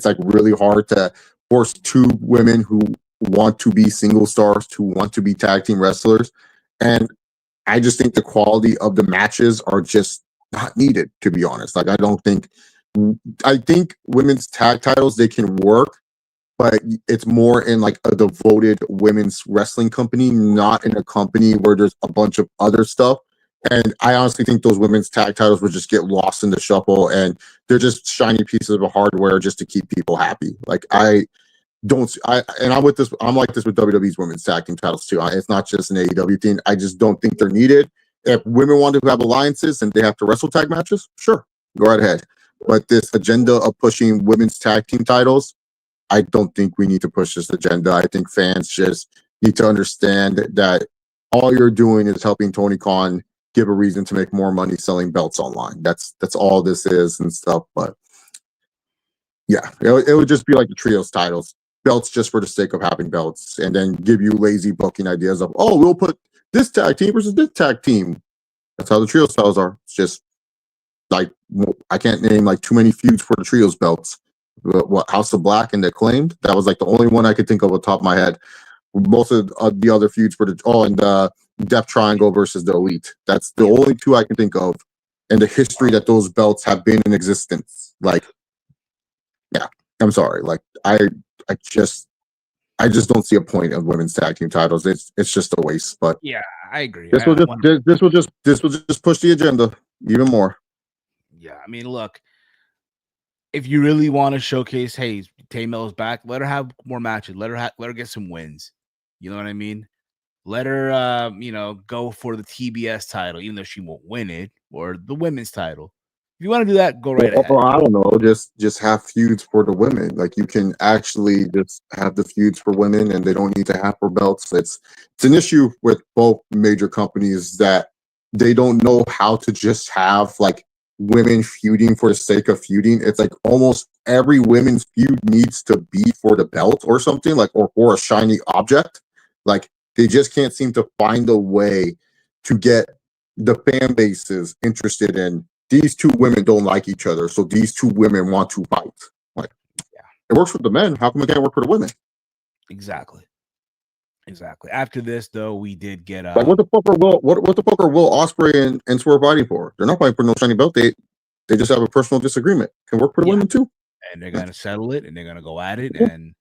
like really hard to force two women who want to be single stars to want to be tag team wrestlers. And I just think the quality of the matches are just not needed, to be honest. Like I think women's tag titles, they can work, but it's more in like a devoted women's wrestling company, not in a company where there's a bunch of other stuff. And I honestly think those women's tag titles would just get lost in the shuffle, and they're just shiny pieces of hardware just to keep people happy. Like I'm with this. I'm like this with WWE's women's tag team titles too. It's not just an AEW thing. I just don't think they're needed. If women want to have alliances and they have to wrestle tag matches, sure, go right ahead. But this agenda of pushing women's tag team titles, I don't think we need to push this agenda. I think fans just need to understand that all you're doing is helping Tony Khan give a reason to make more money selling belts online. That's all this is and stuff. But yeah, it would just be like the trios titles, belts just for the sake of having belts, and then give you lazy booking ideas of, oh, we'll put this tag team versus this tag team. That's how the trios titles are. It's just like, I can't name like too many feuds for the trios belts. What, House of Black and Acclaimed? That was like the only one I could think of on top of my head. Most of the other feuds for the and Death Triangle versus the Elite. That's the only two I can think of in the history that those belts have been in existence. Like, yeah, I'm sorry. Like, I just don't see a point of women's tag team titles. It's just a waste. But yeah, I agree. This will just push the agenda even more. Yeah, I mean, look, if you really want to showcase, hey, Tay Mel's back, let her have more matches. Let her get some wins. You know what I mean? Let her, go for the TBS title, even though she won't win it, or the women's title. If you want to do that, go right ahead. I don't know. Just have feuds for the women. Like, you can actually just have the feuds for women, and they don't need to have for belts. It's an issue with both major companies that they don't know how to just have like women feuding for the sake of feuding. It's like almost every women's feud needs to be for the belt or something, like, or a shiny object. Like, they just can't seem to find a way to get the fan bases interested in these two women don't like each other, so these two women want to fight. Like, yeah, it works for the men. How come it can't work for the women? Exactly. After this, though, we did get like, what the fuck are Will Ospreay and Swerve fighting for? They're not fighting for no shiny belt. They just have a personal disagreement. Can work for the women too. And they're gonna settle it, and they're gonna go at it, and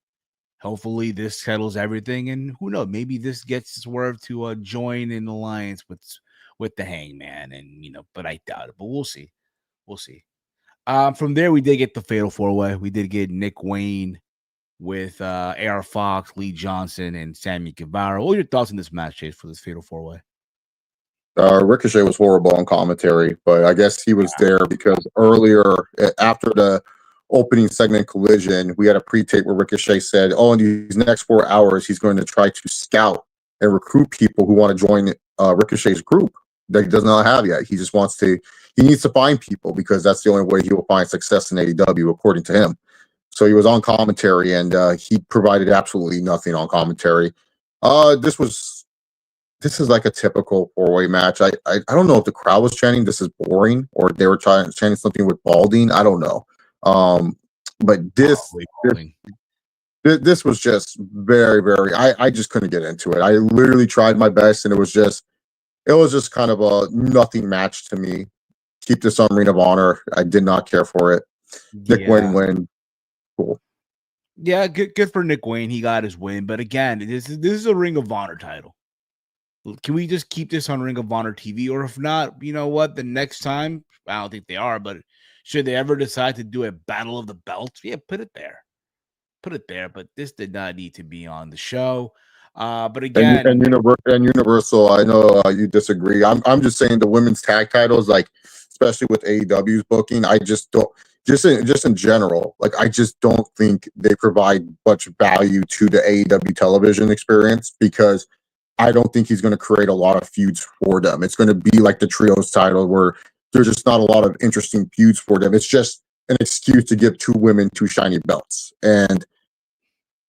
hopefully this settles everything. And who knows, maybe this gets Swerve to join in alliance with the Hangman, and but I doubt it. But we'll see. From there, we did get the Fatal 4-Way. We did get Nick Wayne with AR Fox, Lee Johnson, and Sammy Guevara. What are your thoughts on this match, Chase, for this Fatal 4-Way? Ricochet was horrible on commentary, but I guess he was there because earlier, after the opening segment Collision, we had a pre-tape where Ricochet said, oh, in these next 4 hours, he's going to try to scout and recruit people who want to join Ricochet's group that he does not have yet. He just wants to, he needs to find people because that's the only way he will find success in AEW, according to him. So he was on commentary, and he provided absolutely nothing on commentary. This is like a typical 4-way match. I don't know if the crowd was chanting "this is boring" or they were chanting something with balding. I don't know. But this was just very, very. I just couldn't get into it. I literally tried my best, and it was just kind of a nothing match to me. Keep this on Ring of Honor. I did not care for it. Nick Wayne win. Cool. Yeah, good for Nick Wayne. He got his win. But again, this is a Ring of Honor title. Can we just keep this on Ring of Honor TV? Or if not, you know what? The next time, I don't think they are, but should they ever decide to do a Battle of the Belts, yeah, put it there. But this did not need to be on the show. But again, and Universal, I know you disagree. I'm just saying the women's tag titles, like especially with AEW's booking, I just don't. Just in general, like I just don't think they provide much value to the AEW television experience because I don't think he's going to create a lot of feuds for them. It's going to be like the trios title where there's just not a lot of interesting feuds for them. It's just an excuse to give two women two shiny belts. And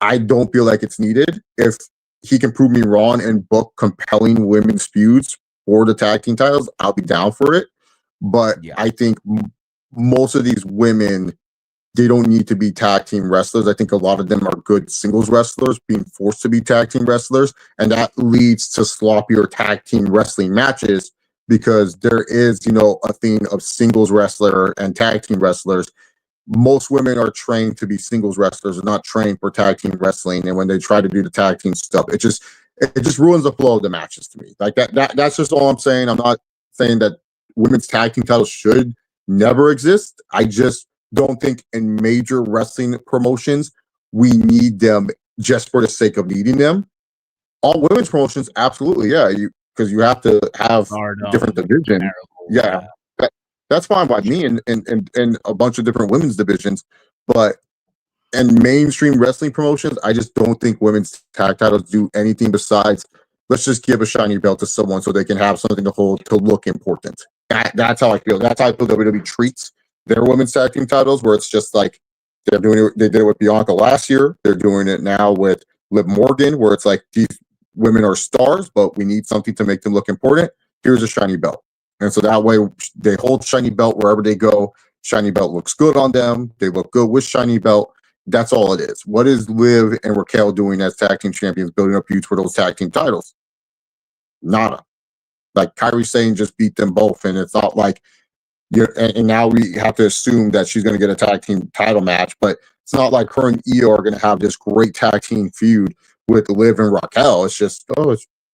I don't feel like it's needed. If he can prove me wrong and book compelling women's feuds for the tag team titles, I'll be down for it. But I think most of these women, they don't need to be tag team wrestlers. I think a lot of them are good singles wrestlers being forced to be tag team wrestlers. And that leads to sloppier tag team wrestling matches because there is, a thing of singles wrestler and tag team wrestlers. Most women are trained to be singles wrestlers and not trained for tag team wrestling. And when they try to do the tag team stuff, it just ruins the flow of the matches to me. Like that's just all I'm saying. I'm not saying that women's tag team titles should never exist. I just don't think in major wrestling promotions we need them just for the sake of needing them. All women's promotions, absolutely, yeah, because you have to have different divisions. Yeah, that's fine by me and a bunch of different women's divisions. But and mainstream wrestling promotions, I just don't think women's tag titles do anything besides let's just give a shiny belt to someone so they can have something to hold to look important. That's how I feel. That's how I feel WWE treats their women's tag team titles, where it's just like they're doing it. They did it with Bianca last year. They're doing it now with Liv Morgan, where it's like these women are stars, but we need something to make them look important. Here's a shiny belt. And so that way they hold shiny belt wherever they go. Shiny belt looks good on them. They look good with shiny belt. That's all it is. What is Liv and Raquel doing as tag team champions, building up feuds for those tag team titles? Nada. Like Kyrie Sane just beat them both, and it's not like and now we have to assume that she's going to get a tag team title match, but it's not like her and Io are going to have this great tag team feud with Liv and Raquel. It's just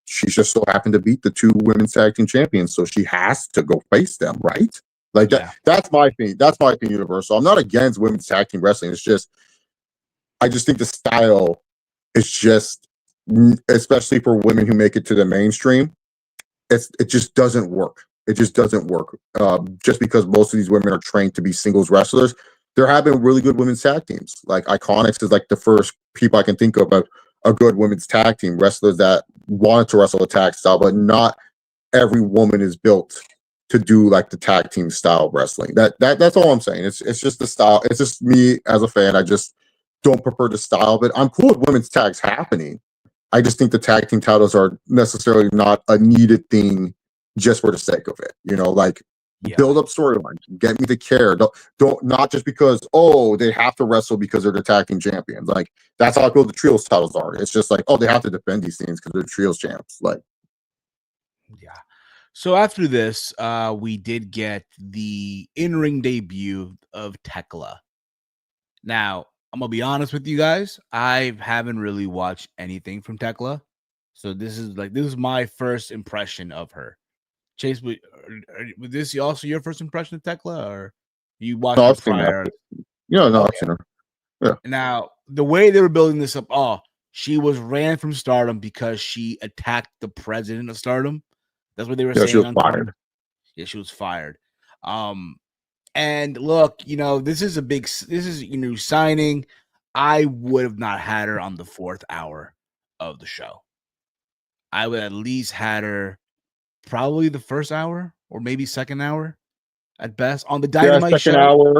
she just so happened to beat the two women's tag team champions, so she has to go face them, right? Like that. That's my thing. That's my opinion, Universal. I'm not against women's tag team wrestling. It's just I just think the style is just, especially for women who make it to the mainstream, it just doesn't work. It just doesn't work. Just because most of these women are trained to be singles wrestlers, there have been really good women's tag teams. Like Iconics is like the first people I can think of a good women's tag team, wrestlers that wanted to wrestle a tag style, but not every woman is built to do like the tag team style wrestling. That's all I'm saying. It's just the style. It's just me as a fan. I just don't prefer the style, but I'm cool with women's tags happening. I just think the tag team titles are necessarily not a needed thing just for the sake of it. Like build up storylines, get me to care. Don't not just because they have to wrestle because they're the tag team champions. Like that's how I feel the trios titles are. It's just like they have to defend these things because they're trios champs. Like So after this, we did get the in-ring debut of Tekla. Now, I'm gonna be honest with you guys. I haven't really watched anything from Tekla, so this is my first impression of her. Chase, was this also your first impression of Tekla, or you watched her prior? No, I've seen her. Yeah. Now, the way they were building this up, she was ran from Stardom because she attacked the president of Stardom. That's what they were saying. She was fired. Yeah, she was fired. And look, this is signing. I would have not had her on the 4th hour of the show. I would at least had her probably the 1st hour or maybe 2nd hour at best on the Dynamite show.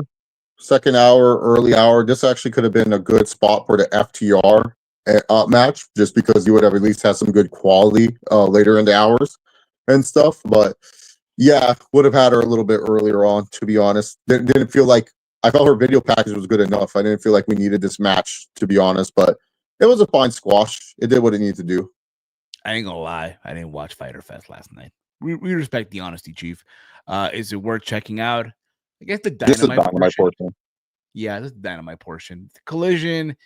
Second hour, early hour. This actually could have been a good spot for the FTR match, just because you would have at least had some good quality later in the hours and stuff. But yeah, would have had her a little bit earlier on, to be honest. Didn't feel like I felt her video package was good enough. I didn't feel like we needed this match, to be honest, but it was a fine squash. It did what it needed to do. I ain't gonna lie, I didn't watch Fyter Fest last night. We respect the honesty, Chief. Is it worth checking out? I guess the Dynamite portion. Yeah, this is the Dynamite portion. The Collision,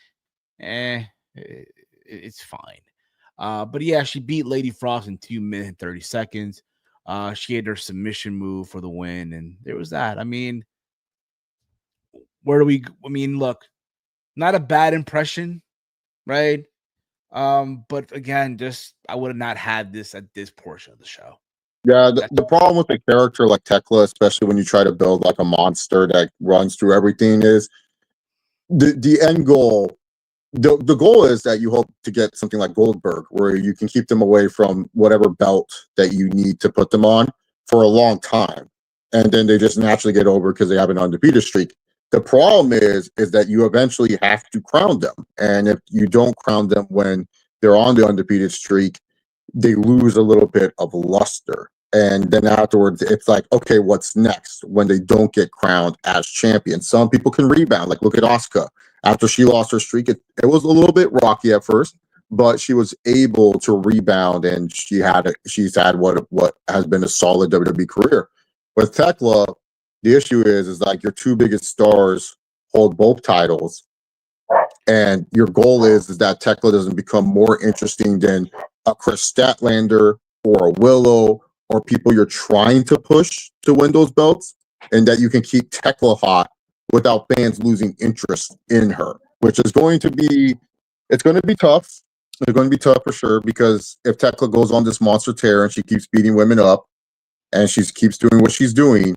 it's fine. But yeah, she beat Lady Frost in 2 minutes and 30 seconds. She had her submission move for the win, and there was that. I mean, look, not a bad impression, right? But again, just I would have not had this at this portion of the show. Yeah, the problem with a character like Tekla, especially when you try to build like a monster that runs through everything, is the end goal. The goal is that you hope to get something like Goldberg, where you can keep them away from whatever belt that you need to put them on for a long time, and then they just naturally get over because they have an undefeated streak. The problem is that you eventually have to crown them, and if you don't crown them when they're on the undefeated streak, they lose a little bit of luster. And then afterwards, it's like, okay, what's next when they don't get crowned as champion? Some people can rebound. Like, look at Asuka. After she lost her streak, it was a little bit rocky at first, but she was able to rebound, and she's had what has been a solid WWE career. With Tekla, the issue is like your two biggest stars hold both titles, and your goal is that Tekla doesn't become more interesting than a Chris Statlander or a Willow or people you're trying to push to win those belts, and that you can keep Tekla hot without fans losing interest in her, which is going to be tough. It's going to be tough for sure, because if Tekla goes on this monster tear and she keeps beating women up and she keeps doing what she's doing,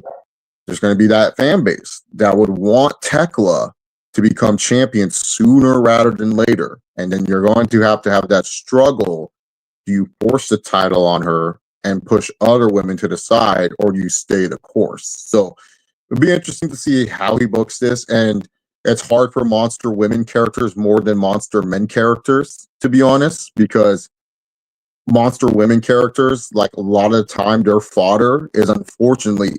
there's going to be that fan base that would want Tekla to become champion sooner rather than later. And then you're going to have that struggle. Do you force the title on her and push other women to the side, or do you stay the course? So it'd be interesting to see how he books this. And it's hard for monster women characters more than monster men characters, to be honest, because monster women characters, like a lot of the time, their fodder is unfortunately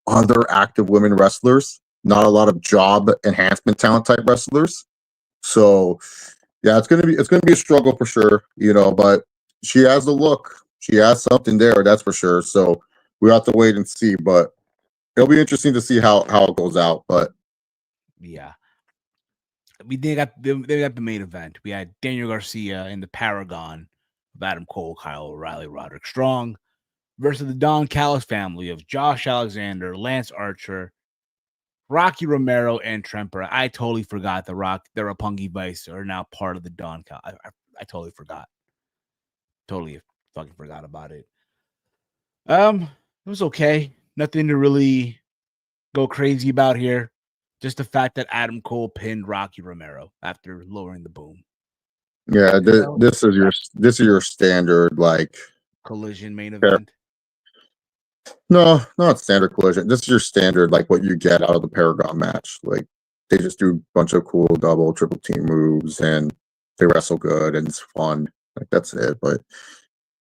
other active women wrestlers, not a lot of job enhancement talent type wrestlers. So yeah, it's gonna be a struggle for sure, but she has the look. She has something there, that's for sure. So we have to wait and see, but it'll be interesting to see how it goes out. But Yeah. They got the main event. We had Daniel Garcia in the Paragon of Adam Cole, Kyle O'Reilly, Roderick Strong versus the Don Callis family of Josh Alexander, Lance Archer, Rocky Romero, and Tremper. I totally forgot the Roppongi Vice are now part of the Don Callis. I totally forgot. Totally fucking forgot about it. It was okay. Nothing to really go crazy about here. Just the fact that Adam Cole pinned Rocky Romero after lowering the boom. yeah, this is your standard like Collision main event. no, not standard collision. This is your standard like what you get out of the Paragon match. Like they just do a bunch of cool double, triple team moves and they wrestle good and it's fun. Like that's it. But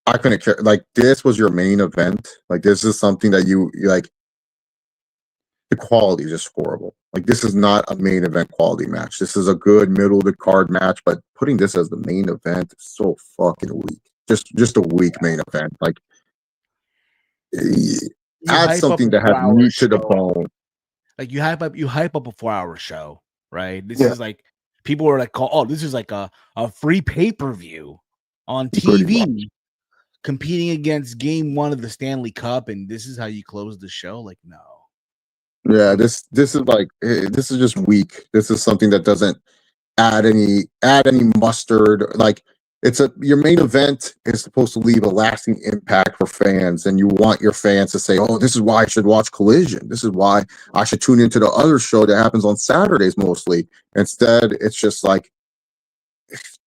I couldn't care. Like this was your main event. Like this is something that you like. The quality is just horrible. Like this is not a main event quality match. This is a good middle of the card match, but putting this as the main event is so fucking weak. Just a weak main event. Like You add hype up something a that has 4 hour meat to the show. bone. Like you hype up a 4 hour show, right? This Yeah, is like people are like, oh, this is like a free pay-per-view on pretty much. TV competing against game one of the Stanley Cup, and this is how you close the show. Like, no. Yeah, this is like this is just weak. This is something that doesn't add any mustard. Like your main event is supposed to leave a lasting impact for fans, and you want your fans to say, "Oh, this is why I should watch Collision. This is why I should tune into the other show that happens on Saturdays mostly." Instead, it's just like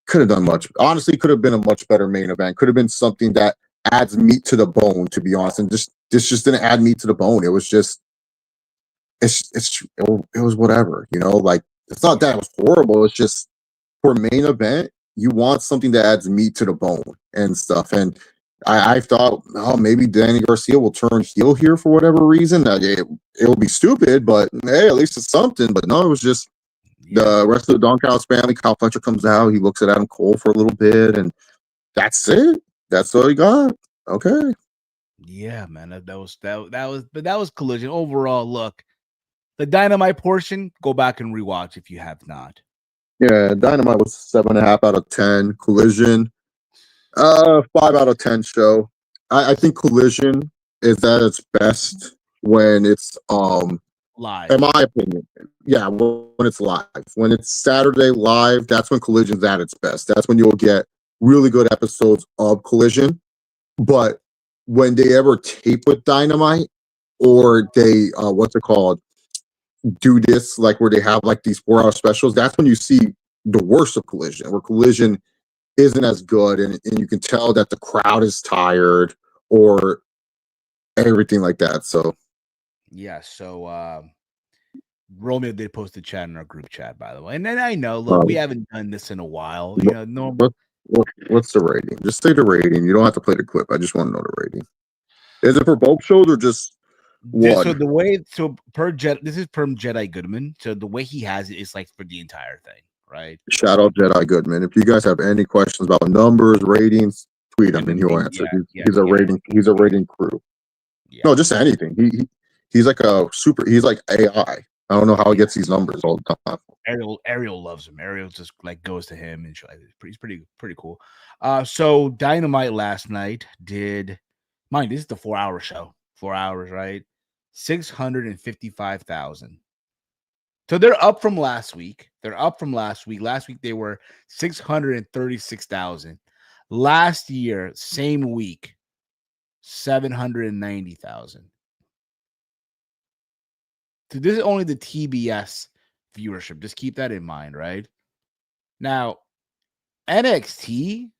could have done much. Honestly, could have been a much better main event. Could have been something that adds meat to the bone. To be honest, and this just didn't add meat to the bone. It was just it was whatever. Like it's not that it was horrible. It's just for a main event, you want something that adds meat to the bone and stuff. And I thought, oh, maybe Danny Garcia will turn heel here for whatever reason. It'll be stupid, but hey, at least it's something. But no, it was just Yeah. the rest of the Don Callis family. Kyle Fletcher comes out. He looks at Adam Cole for a little bit, and that's it. That's all he got. Okay. Yeah, man. That was Collision. Overall, look, the Dynamite portion, go back and rewatch if you have not. Yeah, Dynamite was 7.5 out of 10. Collision, 5 out of 10 show. I think Collision is at its best when it's Live. in my opinion, yeah, when it's live. When it's Saturday live, that's when Collision's at its best. That's when you'll get really good episodes of Collision. But when they ever tape with Dynamite or they what's it called? Do this like where they have like these 4 hour specials, that's when you see the worst of Collision, where Collision isn't as good and you can tell that the crowd is tired or everything like that. So Yeah, so Romeo did post a chat in our group chat, by the way. And then I know, look, we um, haven't done this in a while. what, Normal. what's the rating? Just say the rating. You don't have to play the clip. I just want to know the rating. Is it for both shows or just So one? the way this is per Jedi Goodman. So the way he has it is like for the entire thing, right? Shout out Jedi Goodman. If you guys have any questions about numbers, ratings, tweet him Give and him he'll the answer. yeah, yeah, He's a yeah, rating. He's a rating crew. No, yeah, just anything. He's like a super. He's like AI. I don't know how he yeah. gets these numbers all the time. Ariel loves him. Ariel just like goes to him and he's pretty cool. So Dynamite last night did mind this is the 4 hour show. 4 hours, right? 655,000. So they're up from last week. Last week they were 636,000. Last year, same week, 790,000. So this is only the TBS viewership. Just keep that in mind, right? Now, NXT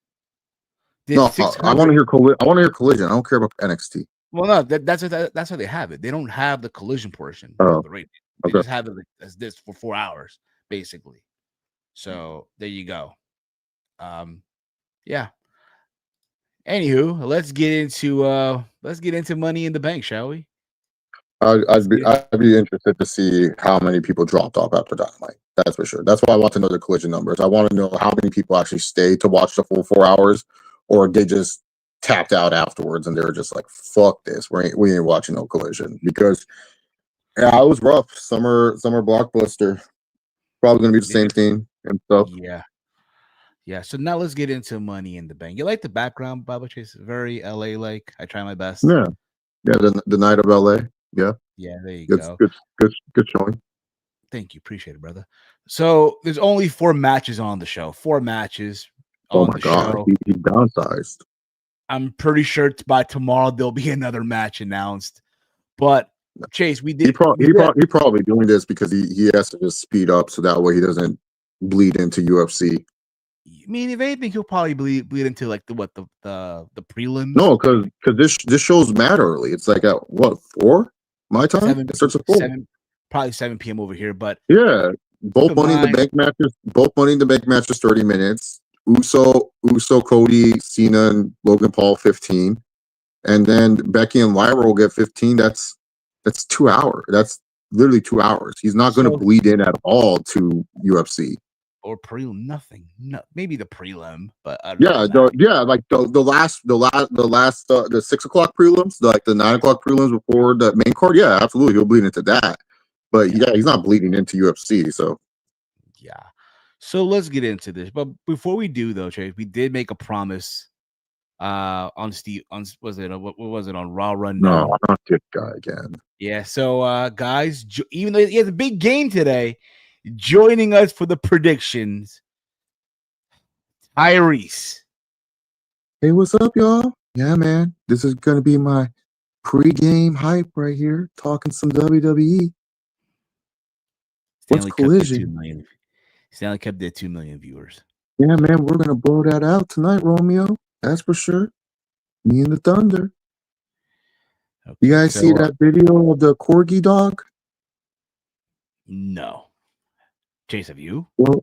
did No, I want 600. to hear I want to hear Collision. I don't care about NXT. Well, no, that's how they have it. They don't have the collision portion of Oh, the rating. They okay. just have it like as this for 4 hours, basically. So there you go. Yeah. Anywho, let's get into Money in the Bank, shall we? Let's get I'd be interested to see how many people dropped off after Dynamite. That's for sure. That's why I want to know the collision numbers. I want to know how many people actually stayed to watch the full 4 hours, or they just tapped out afterwards and they were just like, "Fuck this, we ain't watching no collision." Because yeah, it was rough. Summer blockbuster. Probably gonna be the same thing and stuff. yeah. Yeah. So now let's get into Money in the Bank. You like the background, Baba Chase? Very LA like. I try my best. Yeah, yeah. The night of LA. Yeah, Yeah, there you good, go. good, good showing. Thank you. Appreciate it, brother. So there's only 4 matches on the show. 4 matches Oh on my the god, show. he downsized. I'm pretty sure by tomorrow there'll be another match announced. But Chase, He probably doing this because he has to just speed up so that way he doesn't bleed into UFC. I mean, if anything, he'll probably bleed into like the prelims. No, because this show's mad early. It's like at what 4 my time. 7 It starts at 4. 7 probably 7 p.m. over here. But Yeah, keep both in Money in the mind, Bank matches. Both Money in the Bank matches 30 minutes. Uso, Cody, Cena, and Logan Paul 15, and then Becky and Lyra will get 15. That's 2 hours. That's literally 2 hours. He's not going to so bleed in at all to UFC. or prelim, nothing. No, maybe the prelim, but other Yeah, than that, like the 6 o'clock prelims, like the 9 o'clock prelims before the main card. Yeah, absolutely, he'll bleed into that. But yeah, yeah, he's not bleeding into UFC. So yeah. So let's get into this. But before we do, though, Chase, we did make a promise. On Steve, on was it what was it on Raw no, Rundown? not this guy again. Yeah. So, guys, even though he has a big game today, joining us for the predictions, Tyrese. Hey, what's up, y'all? Yeah, man, this is gonna be my pre-game hype right here. Talking some WWE. What's Stanley kept it 2 Collision? million. Stanley kept it 2 million viewers. Yeah, man, we're gonna blow that out tonight, Romeo. That's for sure. Me and the Thunder. You Okay. guys see So, that video of the corgi dog? no. Chase, have you? Well,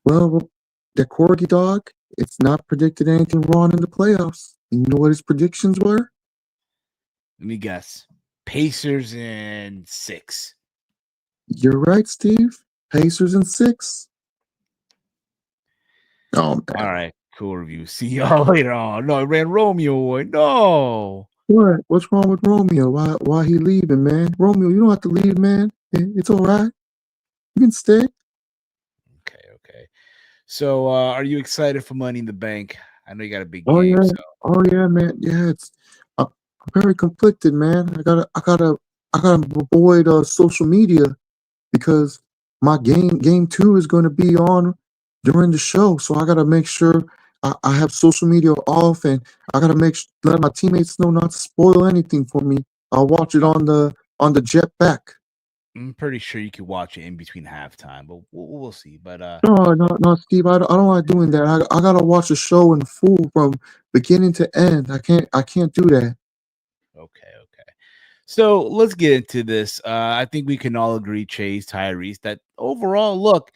well, the corgi dog. It's not predicted anything wrong in the playoffs. And you know what his predictions were? Let me guess. Pacers in 6. You're right, Steve. Pacers in 6. Oh All man, right. Cool review. See y'all later on. No, it ran Romeo away. No. what? What's wrong with Romeo? Why he leaving, man? Romeo, you don't have to leave, man. It's all right. You can stay. Okay. Okay. So, are you excited for Money in the Bank? I know you got a big Oh game. yeah, So, oh yeah, man. Yeah, I'm very conflicted, man. I gotta avoid social media because my game 2 is going to be on during the show, so I gotta make sure I have social media off, and I gotta let my teammates know not to spoil anything for me. I'll watch it on the jet back. I'm pretty sure you could watch it in between halftime, but we'll see. But No, no, no, Steve. I don't like doing that. I gotta watch the show in full from beginning to end. I can't do that. okay, okay. So let's get into this. I think we can all agree, Chase, Tyrese, that overall look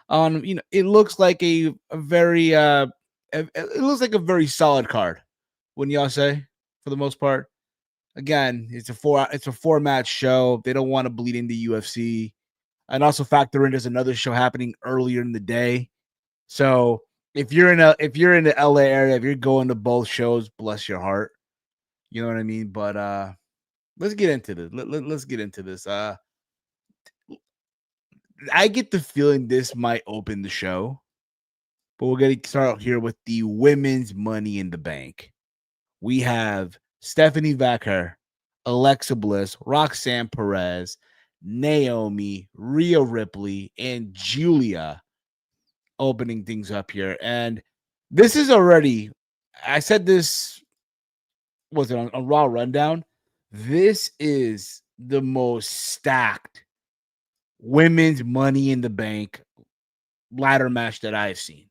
on it looks like a very it looks like a very solid card. Wouldn't y'all say? For the most part, again, it's a 4 match show. They don't want to bleed into UFC, and also factor in there's another show happening earlier in the day. So if you're in the LA area, if you're going to both shows, bless your heart. You know what I mean? But let's get into this. Let's get into this. I get the feeling this might open the show, but we're gonna start here with the women's Money in the Bank. We have Stephanie Vacker, Alexa Bliss, Roxanne Perez, Naomi, Rhea Ripley, and Julia opening things up here. And this is already, I said this, was it on Raw Rundown? This is the most stacked women's Money in the Bank ladder match that I've seen.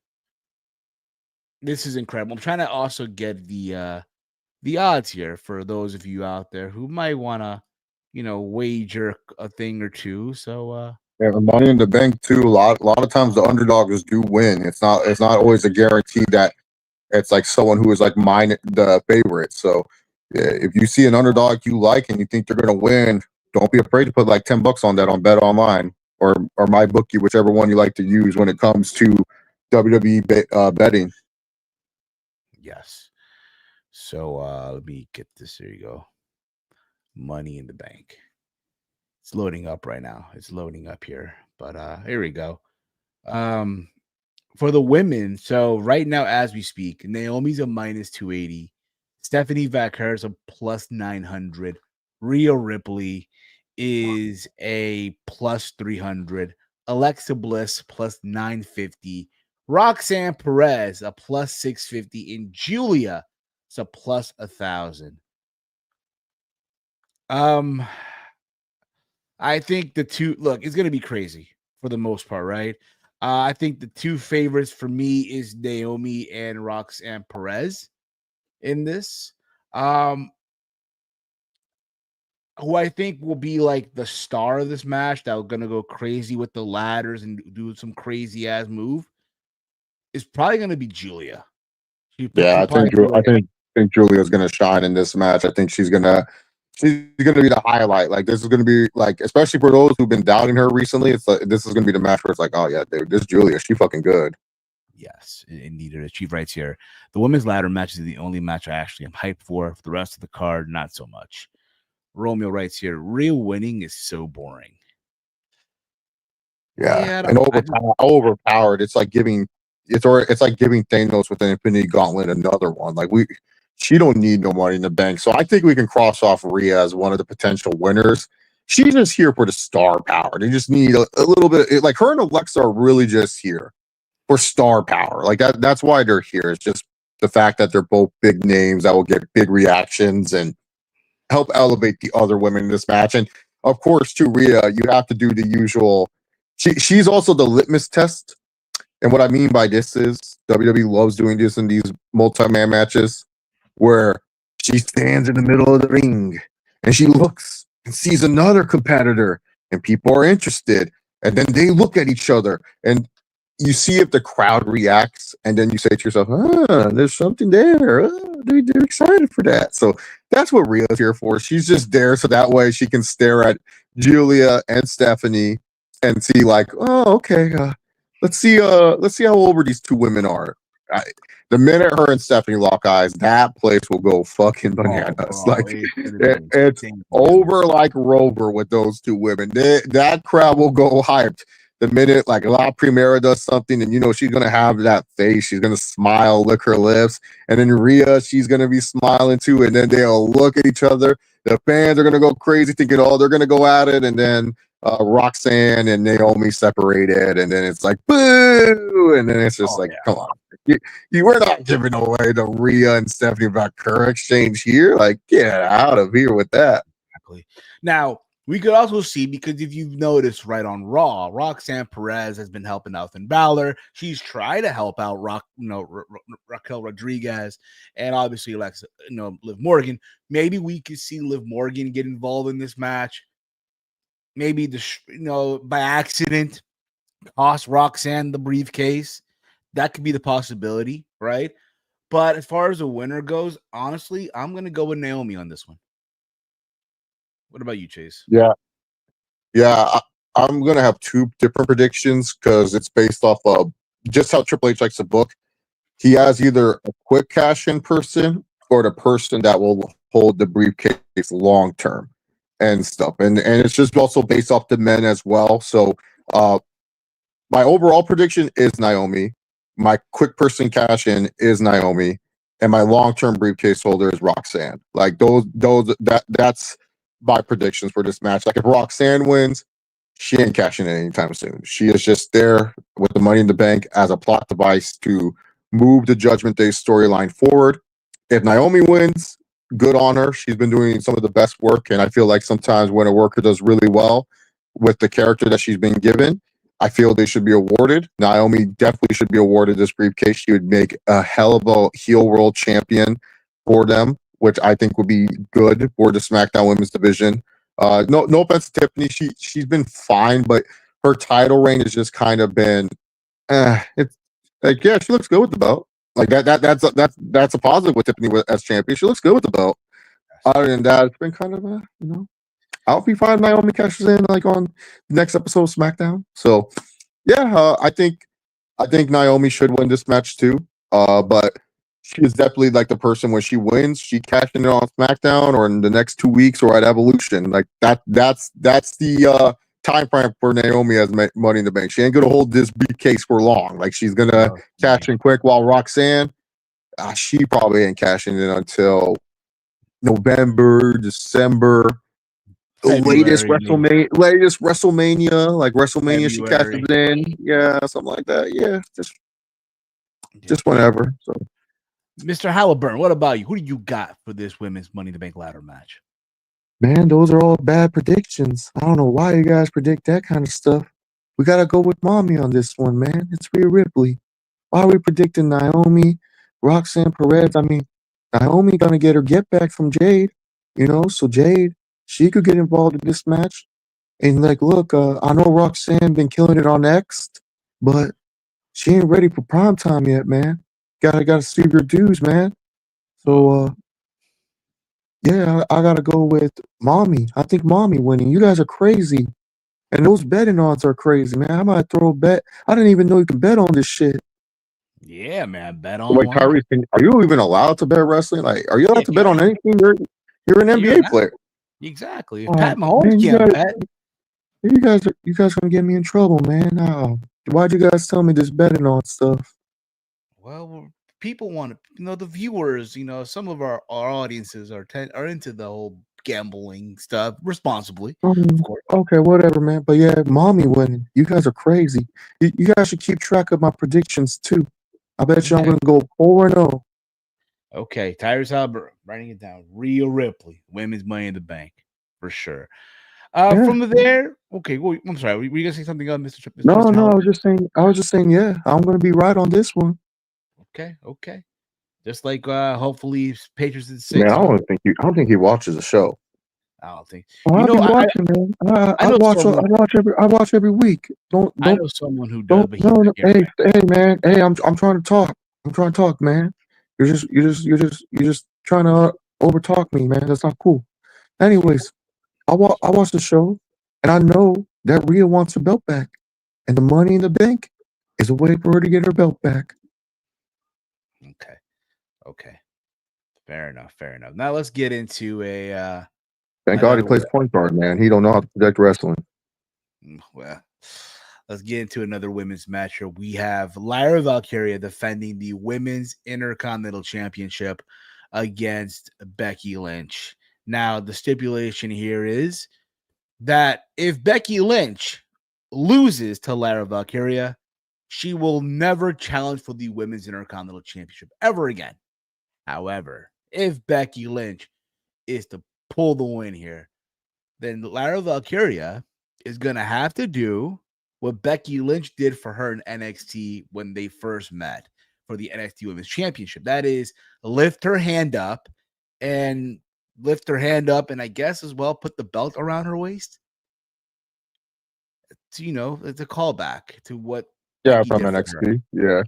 This is incredible. I'm trying to also get the odds here for those of you out there who might want to, wager a thing or two. So Yeah, Money in the Bank too. A lot of times the underdogs do win. It's not always a guarantee that it's like someone who is like the favorite. So yeah, if you see an underdog you like and you think they're gonna win, don't be afraid to put like $10 on that on Bet Online or my bookie, whichever one you like to use when it comes to WWE betting. yes. So let me get this. There you go. Money in the Bank. It's loading up right now. It's loading up here. But here we go. Um for the women, so right now as we speak, Naomi's a minus 280, Stephanie Vaquer is a plus 900, Rhea Ripley is a plus 300, Alexa Bliss plus 950, Roxanne Perez a plus 650, and Julia is a plus 1,000. Um, I think the two look, it's gonna be crazy for the most part, right? I think the two favorites for me is Naomi and Roxanne Perez in this. Um, who I think will be like the star of this match that are gonna go crazy with the ladders and do some crazy ass move is probably gonna be Julia. Yeah, She'll probably be like, I think Julia's gonna shine in this match. I think she's gonna be the highlight. Like this is gonna be like, especially for those who've been doubting her recently. It's like this is gonna be the match where it's like, oh yeah, dude, this Julia, she fucking good. yes, indeed. Chief writes here, the women's ladder match is the only match I actually am hyped for. For the rest of the card, not so much. Romeo writes here, real winning is so boring. Yeah, Yeah, and I just overpowered. It's like giving Thanos with an Infinity Gauntlet another one. She don't need no Money in the Bank. So I think we can cross off Rhea as one of the potential winners. She's just here for the star power. They just need a little bit. Like her and Alexa are really just here for star power. Like that's why they're here. It's just the fact that they're both big names that will get big reactions and help elevate the other women in this match. And of course, to Rhea, you have to do the usual. She's also the litmus test. And what I mean by this is WWE loves doing this in these multi-man matches where she stands in the middle of the ring and she looks and sees another competitor and people are interested. And then they look at each other and you see if the crowd reacts, and then you say to yourself, there's something there. They're excited for that. So that's what Rhea's here for. She's just there so that way she can stare at Julia and Stephanie and see like, oh, okay, let's see how over these two women are. I, the minute her and Stephanie lock eyes, that place will go fucking oh bananas. bro, it's gonna be It's insane. over like Rover with those two women. That crowd will go hyped the minute like La Primera does something, and she's gonna have that face. She's gonna smile, lick her lips, and then Rhea, she's gonna be smiling too. And then they'll look at each other. The fans are gonna go crazy, thinking, "Oh, they're gonna go at it," and then Roxanne and Naomi separated, and then it's like boo, and then it's just Oh like, yeah. come on, you were not giving away the Rhea and Stephanie Vaquer exchange here. Like, get out of here with that. Exactly. Now, we could also see, because if you've noticed right on Raw, Roxanne Perez has been helping out Finn Balor. She's tried to help out Raquel Rodriguez and obviously Alexa, Liv Morgan. Maybe we could see Liv Morgan get involved in this match. Maybe by accident cost Roxanne the briefcase. That could be the possibility, right? But as far as the winner goes, honestly, I'm gonna go with Naomi on this one. What about you, Chase? Yeah, yeah. I'm gonna have two different predictions because it's based off of just how Triple H likes to book. He has either a quick cash in person or the person that will hold the briefcase long term and stuff. And it's just also based off the men as well. So my overall prediction is Naomi. My quick person cash in is Naomi, and my long term briefcase holder is Roxanne. Like that's my predictions for this match. Like if Roxanne wins, she ain't cashing in anytime soon. She is just there with the Money in the Bank as a plot device to move the Judgment Day storyline forward. If Naomi wins, good on her. She's been doing some of the best work, and I feel like sometimes when a worker does really well, with the character that she's been given. I feel they should be awarded. Naomi definitely should be awarded this briefcase. She would make a hell of a heel world champion for them, which I think would be good for the SmackDown Women's Division. No offense to Tiffany, she's been fine, but her title reign has just kind of been, it's like, yeah, she looks good with the belt. Like that's a positive with Tiffany as champion. She looks good with the belt. Other than that, it's been kind of I'll be fine. Naomi cashes in like on the next episode of SmackDown. So yeah, I think Naomi should win this match too. But she is definitely like the person when she wins, she cashing it on SmackDown or in the next 2 weeks or at Evolution. Like that's the time frame for Naomi as Money in the Bank. She ain't gonna hold this briefcase for long. Like she's gonna cash in quick. While Roxanne, she probably ain't cashing it until November, December. February, Latest WrestleMania, like WrestleMania, she cashes February. in, yeah, something like that. Yeah, just whenever. So, Mr. Halliburton, what about you? Who do you got for this women's Money in the Bank ladder match? man, those are all bad predictions. I don't know why you guys predict that kind of stuff. We gotta go with mommy on this one, man. It's Rhea Ripley. Why are we predicting Naomi, Roxanne Perez? I mean, Naomi gonna get her get back from Jade, so Jade, she could get involved in this match. And like, look, I know Roxanne been killing it on X, but she ain't ready for prime time yet, man. Gotta see your dues, man. So yeah, I gotta go with mommy. I think mommy winning. You guys are crazy. And those betting odds are crazy, man. I might throw a bet. I didn't even know you could bet on this shit. Yeah, man. Bet Wait, online. Kyrie, are you even allowed to bet wrestling? Like, are you allowed to bet on anything? You're an You're NBA player. exactly. If Oh Pat Mahomes man, can't bet, you guys gonna get me in trouble, man. Why'd you guys tell me this betting on stuff? well, people want to, the viewers, some of our audiences are into the whole gambling stuff responsibly, of course. Okay, whatever, man. But yeah, mommy winning. You guys are crazy. You guys should keep track of my predictions too. I bet you I'm gonna go 4-0. Okay, Tyrese Halliburton, writing it down. Rhea Ripley, women's Money in the Bank, for sure. Yeah. From there, okay. Well, I'm sorry. Were you gonna say something else, No, Mr. no, Halliburton? I was just saying, yeah, I'm gonna be right on this one. Okay. Just like hopefully Patriots in Man, 6, huh? I don't think he watches the show. I don't think. Oh, You I'll know, be watching, man. I know someone. I watch every week. I know someone who does, but he's No, not no. here Hey, right hey, man. Hey, I'm trying to talk. I'm trying to talk, man. You're just trying to over talk me, man. That's not cool. Anyways, I watched the show, and I know that Rhea wants her belt back, and the Money in the Bank is a way for her to get her belt back. now. Okay. Fair enough. Now let's get into Thank God he another. plays point guard, man. He don't know how to protect wrestling. Well, let's get into another women's match here. We have Lyra Valkyria defending the Women's Intercontinental Championship against Becky Lynch. Now, the stipulation here is that if Becky Lynch loses to Lyra Valkyria, she will never challenge for the Women's Intercontinental Championship ever again. However, if Becky Lynch is to pull the win here, then Lyra Valkyria is going to have to do what Becky Lynch did for her in NXT when they first met for the NXT Women's Championship. That is, lift her hand up and I guess as well put the belt around her waist. It's a callback to what Yeah, Becky from did for her. NXT. Yeah.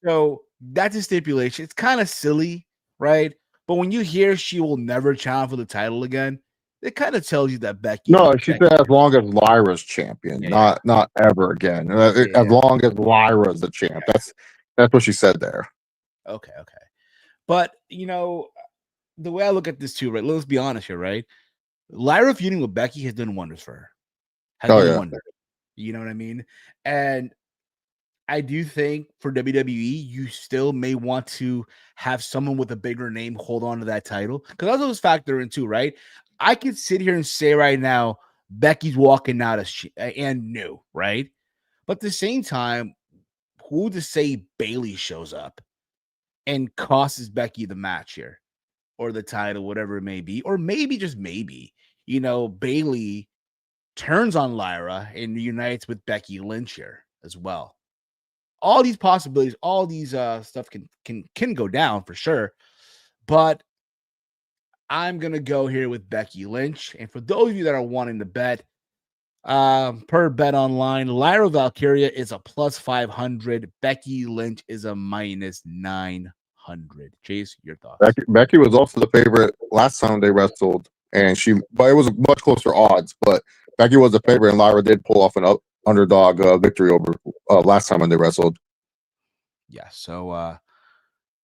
So that's a stipulation. It's kind of silly, right? But when you hear she will never challenge for the title again, it kind of tells you that No, she said as long as Lyra's champion, yeah. not ever again. As Yeah. long as Lyra's the champ. That's what she said there. Okay. But the way I look at this too, right? Let's be honest here, right? Lyra feuding with Becky has done wonders for her. Oh yeah. You know what I mean? And I do think for WWE, you still may want to have someone with a bigger name hold on to that title because that's those factor in too, right? I could sit here and say right now, Becky's walking out and new, right? But at the same time, who to say Bailey shows up and costs Becky the match here or the title, whatever it may be, or maybe just maybe, Bailey turns on Lyra and reunites with Becky Lynch here as well. All these possibilities, all these stuff can go down for sure. But I'm gonna go here with Becky Lynch. And for those of you that are wanting to bet, per Bet Online, Lyra Valkyria is a plus 500. Becky Lynch is a minus 900. Chase, your thoughts? Becky was also the favorite last time they wrestled, but it was much closer odds. But Becky was the favorite, and Lyra did pull off an underdog victory over last time when they wrestled. Yeah. So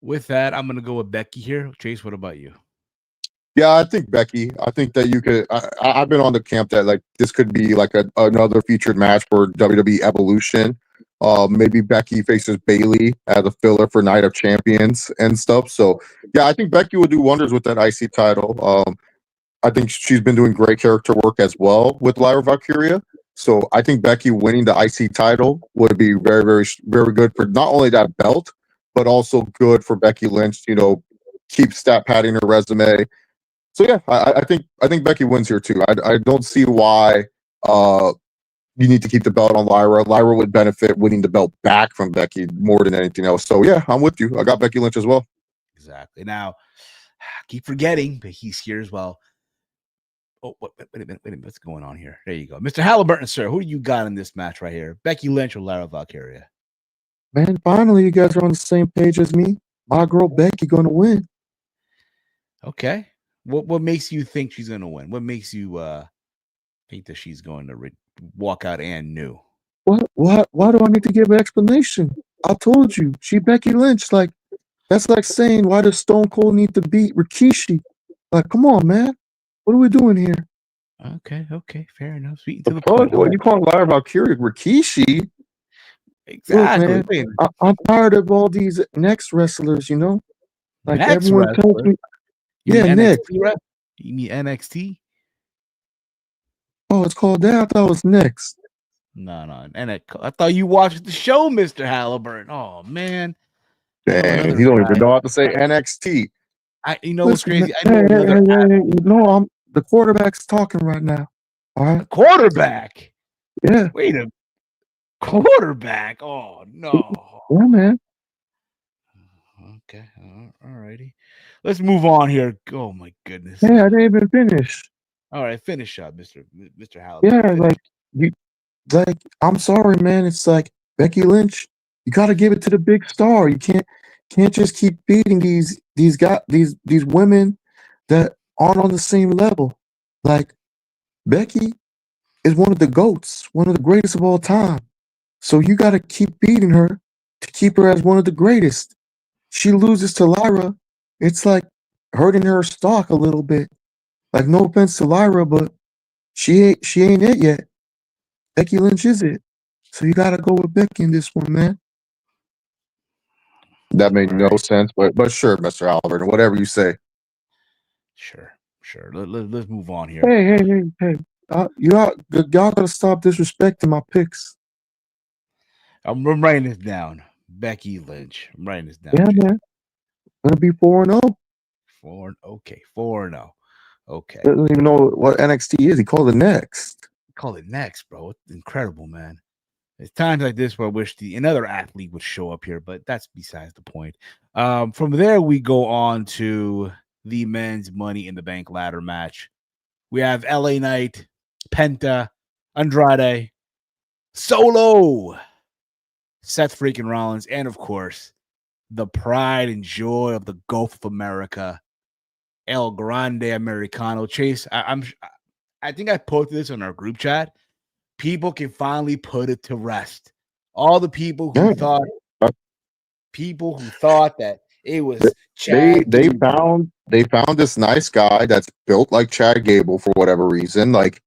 with that, I'm gonna go with Becky here. Chase, what about you? Yeah, I think Becky. I think that you could. I've been on the camp that like this could be like another featured match for WWE Evolution. Maybe Becky faces Bailey as a filler for Night of Champions and stuff. So yeah, I think Becky would do wonders with that IC title. I think she's been doing great character work as well with Lyra Valkyria. So I think Becky winning the IC title would be very, very, very good for not only that belt, but also good for Becky Lynch. Keep stat padding her resume. So yeah, I think Becky wins here too. I don't see why you need to keep the belt on Lyra. Lyra would benefit winning the belt back from Becky more than anything else. So yeah, I'm with you. I got Becky Lynch as well. Exactly. Now, I keep forgetting, but he's here as well. Oh, wait a minute. What's going on here? There you go. Mr. Halliburton, sir. Who do you got in this match right here? Becky Lynch or Lyra Valkyria? Man, finally you guys are on the same page as me. My girl Becky gonna win. Okay. What makes you think she's going to win? What makes you think that she's going to walk out and new? What? Why do I need to give an explanation? I told you, she Becky Lynch. Like, that's like saying, why does Stone Cold need to beat Rikishi? Like, come on, man. What are we doing here? Okay, fair enough. Sweet to the Fuck, point. what you calling Lyra Valkyria Rikishi? Exactly. Look, man, I'm tired of all these next wrestlers, Like, Next everyone wrestler? tells me, You mean Nick. You mean NXT? Oh, it's called that? I thought it was next. No. And I thought you watched the show, Mr. Halliburton. Oh, man. Dang, you don't even know how to say NXT. What's crazy? I know I'm the quarterback's talking right now. All right. Quarterback. Yeah. Wait a quarterback. Oh no. Yeah, man. Okay. All righty. Let's move on here. Oh my goodness. Yeah, I didn't even finish. All right, finish up, Mr. Yeah, Halliburton. like I'm sorry, man. It's like Becky Lynch. You got to give it to the big star. You can't just keep beating these women that aren't on the same level. Like Becky is one of the GOATs, one of the greatest of all time. So you got to keep beating her to keep her as one of the greatest. She loses to Lyra, it's like hurting her stock a little bit. Like, no offense to Lyra, but she ain't it yet. Becky Lynch is it. So you gotta go with Becky in this one, man. That made no sense, but sure, Mr. Halliburton, whatever you say. Sure. Let's move on here. Hey. Y'all gotta stop disrespecting my picks. I'm writing this down. Becky Lynch. I'm writing this down. Yeah, man. Gonna be 4-0. 4-0. Okay. Doesn't even know what NXT is. He called it next. Call it next, bro. It's incredible, man. It's times like this where I wish another athlete would show up here, but that's besides the point. From there, we go on to the men's Money in the Bank ladder match. We have LA Knight, Penta, Andrade, Solo, Seth freaking Rollins, and of course, the pride and joy of the Gulf of America, El Grande Americano. Chase, I think I posted this on our group chat. People can finally put it to rest. All the people who thought that it was Chad. They found this nice guy that's built like Chad Gable for whatever reason, like,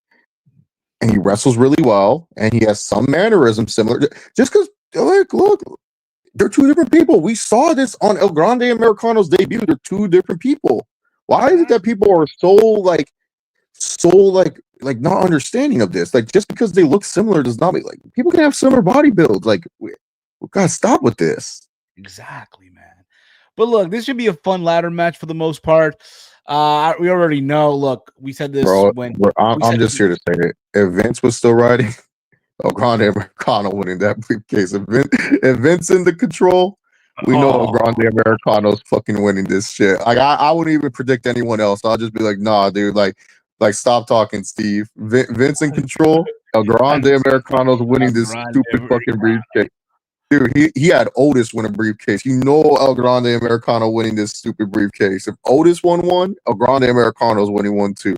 and he wrestles really well, and he has some mannerisms similar. Just because, like, look, they're two different people. We saw this on El Grande Americano's debut. They're two different people. Why is it that people are so not understanding of this? Like, just because they look similar does not mean, like, people can have similar body builds. Like, we gotta stop with this. Exactly, man. But look, this should be a fun ladder match for the most part. We already know. Look, we said this Bro, when I'm just here to say it. If Vince was still riding, Grande Americano winning that briefcase. If Vince in the control, we know Grande Americano's fucking winning this shit. Like I wouldn't even predict anyone else. I'll just be like, nah, dude. Like stop talking, Steve. Vince in control. Grande Americano's winning this stupid fucking briefcase. Dude, he had Otis win a briefcase. You know El Grande Americano winning this stupid briefcase. If Otis won one, El Grande Americano's winning one too.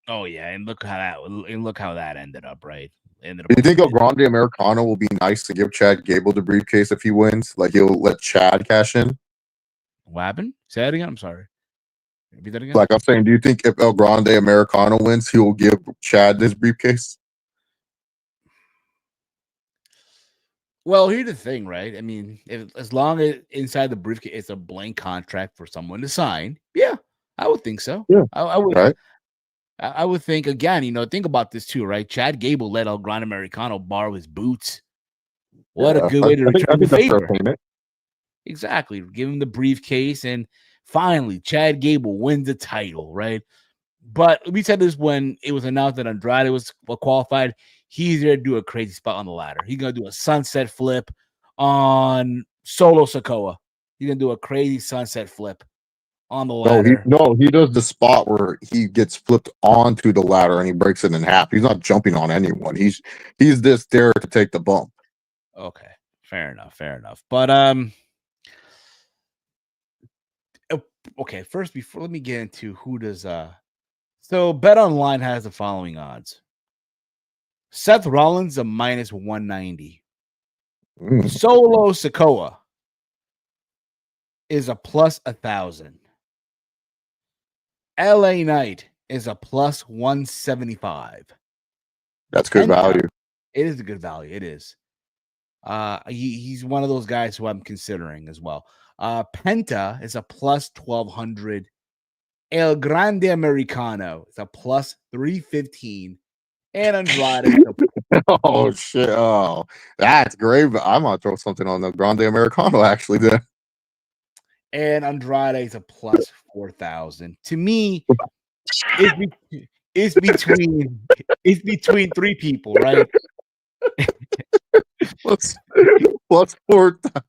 Oh yeah, and look how that ended up, right? Do you think El Grande Americano will be nice to give Chad Gable the briefcase if he wins? Like he'll let Chad cash in? What happened? Say that again. I'm sorry. Repeat that again. Like I'm saying, do you think if El Grande Americano wins, he will give Chad this briefcase? Well, here's the thing, right? I mean, as long as inside the briefcase it's a blank contract for someone to sign, yeah, I would think so. Yeah, I would. right. I would think again. Think about this too, right? Chad Gable let El Gran Americano borrow his boots. What a good way to return the favor. Exactly. Give him the briefcase, and finally, Chad Gable wins the title, right? But we said this when it was announced that Andrade was qualified. He's there to do a crazy spot on the ladder. He's going to do a sunset flip on Solo Sikoa. He's going to do a crazy sunset flip on the ladder. He does the spot where he gets flipped onto the ladder and he breaks it in half. He's not jumping on anyone. He's just there to take the bump. Okay. Fair enough. But okay, first let me get into who does so Bet Online has the following odds. Seth Rollins a minus 190. Solo Sikoa is a plus 1,000. LA Knight is a plus 175. That's good value. It is a good value. It is. He's one of those guys who I'm considering as well. Penta is a plus 1,200. El Grande Americano is a plus 315. And Andrade. Oh shit! Oh, that's great. But I might throw something on the Grande Americano actually. Then. And Andrade is a plus 4,000. To me, it's between three people, right? plus 4,000.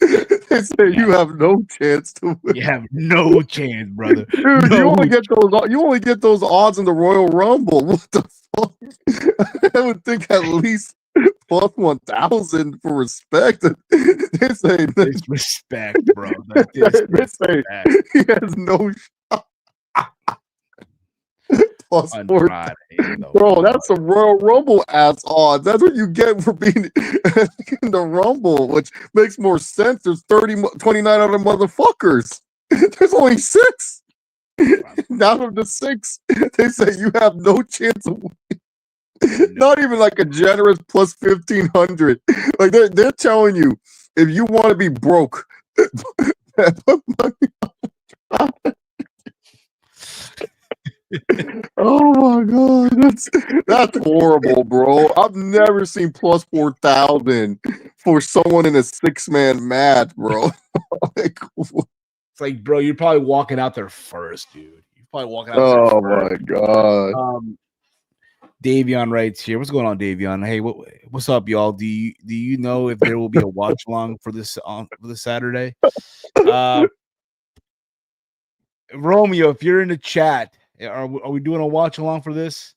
They say you have no chance to win. You have no chance, brother. Dude, you only get those odds in the Royal Rumble. What the fuck? I would think at least plus 1,000 for respect. They say disrespect, bro. They say he has no shot. Plus 4,000. Bro, that's some Royal Rumble ass odds. That's what you get for being in the Rumble, which makes more sense. There's 29 other motherfuckers. There's only 6. Out of the 6, they say you have no chance of winning. Not even like a generous plus 1,500. Like they're telling you, if you want to be broke, put money on. Oh my god, that's horrible, bro. I've never seen plus 4,000 for someone in a 6-man match, bro. It's like, bro, you're probably walking out there first, dude. You're probably walking out there first. My god. Davion writes here. What's going on, Davion? Hey, what's up, y'all? Do you know if there will be a watch along for this Saturday? Romeo, if you're in the chat, are we doing a watch along for this?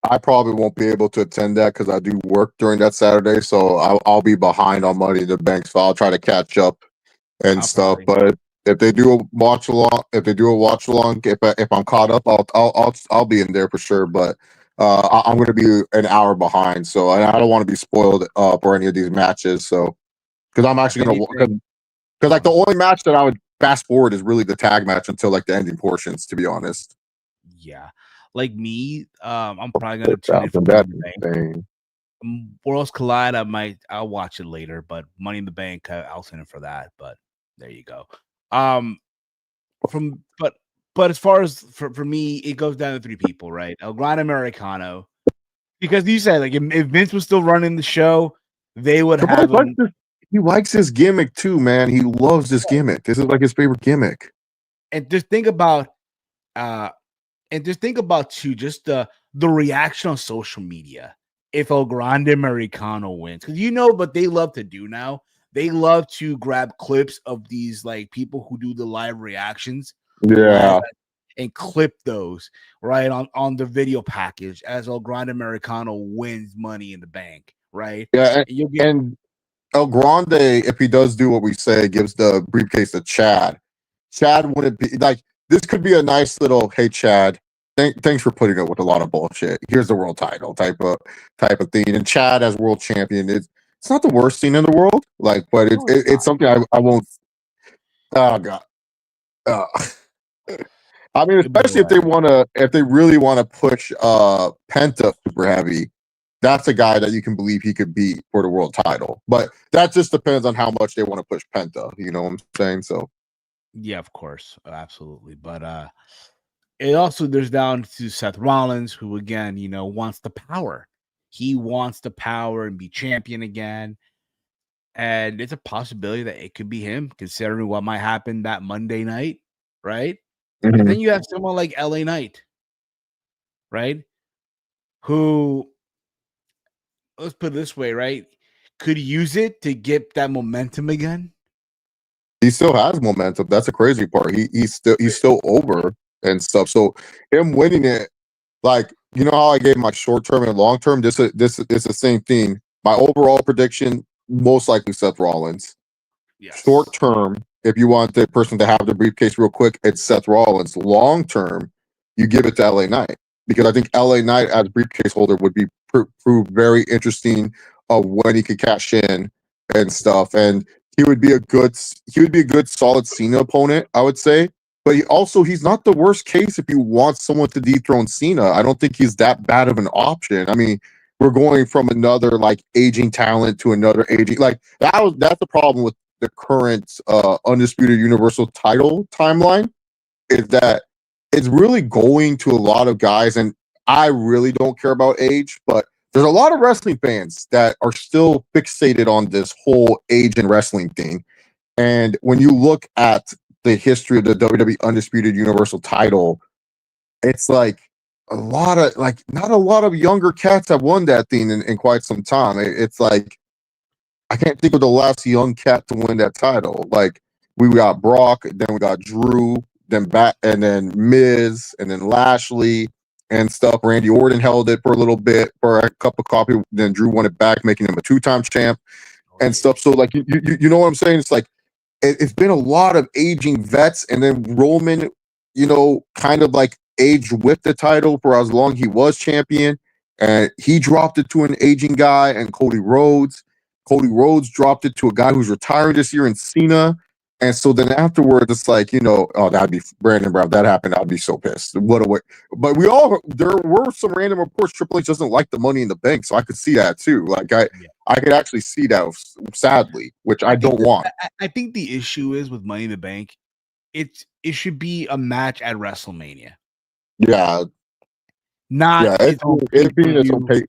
I probably won't be able to attend that because I do work during that Saturday, so I'll be behind on Money in the Bank, so I'll try to catch up and stuff. But if they do a watch along, if I'm caught up, I'll be in there for sure. But I'm going to be an hour behind, so I don't want to be spoiled for any of these matches. So because I'm actually going to because like the only match that I would fast forward is really the tag match until like the ending portions, to be honest. Yeah, like me, I'm probably gonna tune in for Money in the Bank. Worlds Collide, I'll watch it later, but Money in the Bank, I'll tune in for that. But there you go. But as far as for me, it goes down to 3 people, right? El Gran Americano, because you said like if Vince was still running the show, they would have him. He likes his gimmick too, man. He loves this gimmick. This is like his favorite gimmick. and just think about too, just the reaction on social media if El Grande Americano wins, because what they love to do now. They love to grab clips of these like people who do the live reactions, Yeah. and clip those right on the video package as El Grande Americano wins Money in the Bank, right? Yeah, And you'll get and El Grande, if he does do what we say, gives the briefcase to Chad. Chad wouldn't be like this. Could be a nice little, hey Chad, thanks for putting up with a lot of bullshit. Here's the world title type of thing. And Chad as world champion, it's not the worst thing in the world. Like, but it's something I won't. Oh god. Uh, I mean, especially if they really want to push Penta super heavy, that's a guy that you can believe he could beat for the world title. But that just depends on how much they want to push Penta. You know what I'm saying? So yeah, of course, absolutely. But it also there's down to Seth Rollins, who again, wants the power. He wants the power and be champion again. And it's a possibility that it could be him, considering what might happen that Monday night, right? And then you have someone like LA Knight, right? Who, let's put it this way, right? Could use it to get that momentum again. he still has momentum. That's a crazy part. He's still over and stuff. So him winning it, like how I gave my short term and long term. This is the same thing. My overall prediction, most likely Seth Rollins. Yes. Short term, if you want the person to have the briefcase real quick, it's Seth Rollins. Long term, you give it to LA Knight, because I think LA Knight as briefcase holder would be proved very interesting of when he could cash in and stuff. And he would be a good solid Cena opponent, I would say. But he's not the worst case if you want someone to dethrone Cena. I don't think he's that bad of an option. I mean, we're going from another like aging talent to another aging, like that's the problem with the current undisputed universal title timeline, is that it's really going to a lot of guys, and I really don't care about age, but there's a lot of wrestling fans that are still fixated on this whole age and wrestling thing. And when you look at the history of the WWE undisputed universal title, it's like not a lot of younger cats have won that thing in quite some time. It's like I can't think of the last young cat to win that title. Like we got Brock, then we got Drew, then and then Miz, and then Lashley and stuff. Randy Orton held it for a little bit for a cup of coffee. Then Drew won it back, making him a 2-time champ and stuff. So like you know what I'm saying? It's like it's been a lot of aging vets, and then Roman, kind of like aged with the title for as long he was champion, and he dropped it to an aging guy, and Cody Rhodes. Cody Rhodes dropped it to a guy who's retiring this year in Cena. And so then afterwards, it's like, oh, that'd be Brandon Brown. That happened. I'd be so pissed. What a way. But there were some random reports. Triple H doesn't like the Money in the Bank. So I could see that too. Like I could actually see that, sadly, which I don't want. I think the issue is with Money in the Bank, it should be a match at WrestleMania. Yeah. Not it's being its own pay.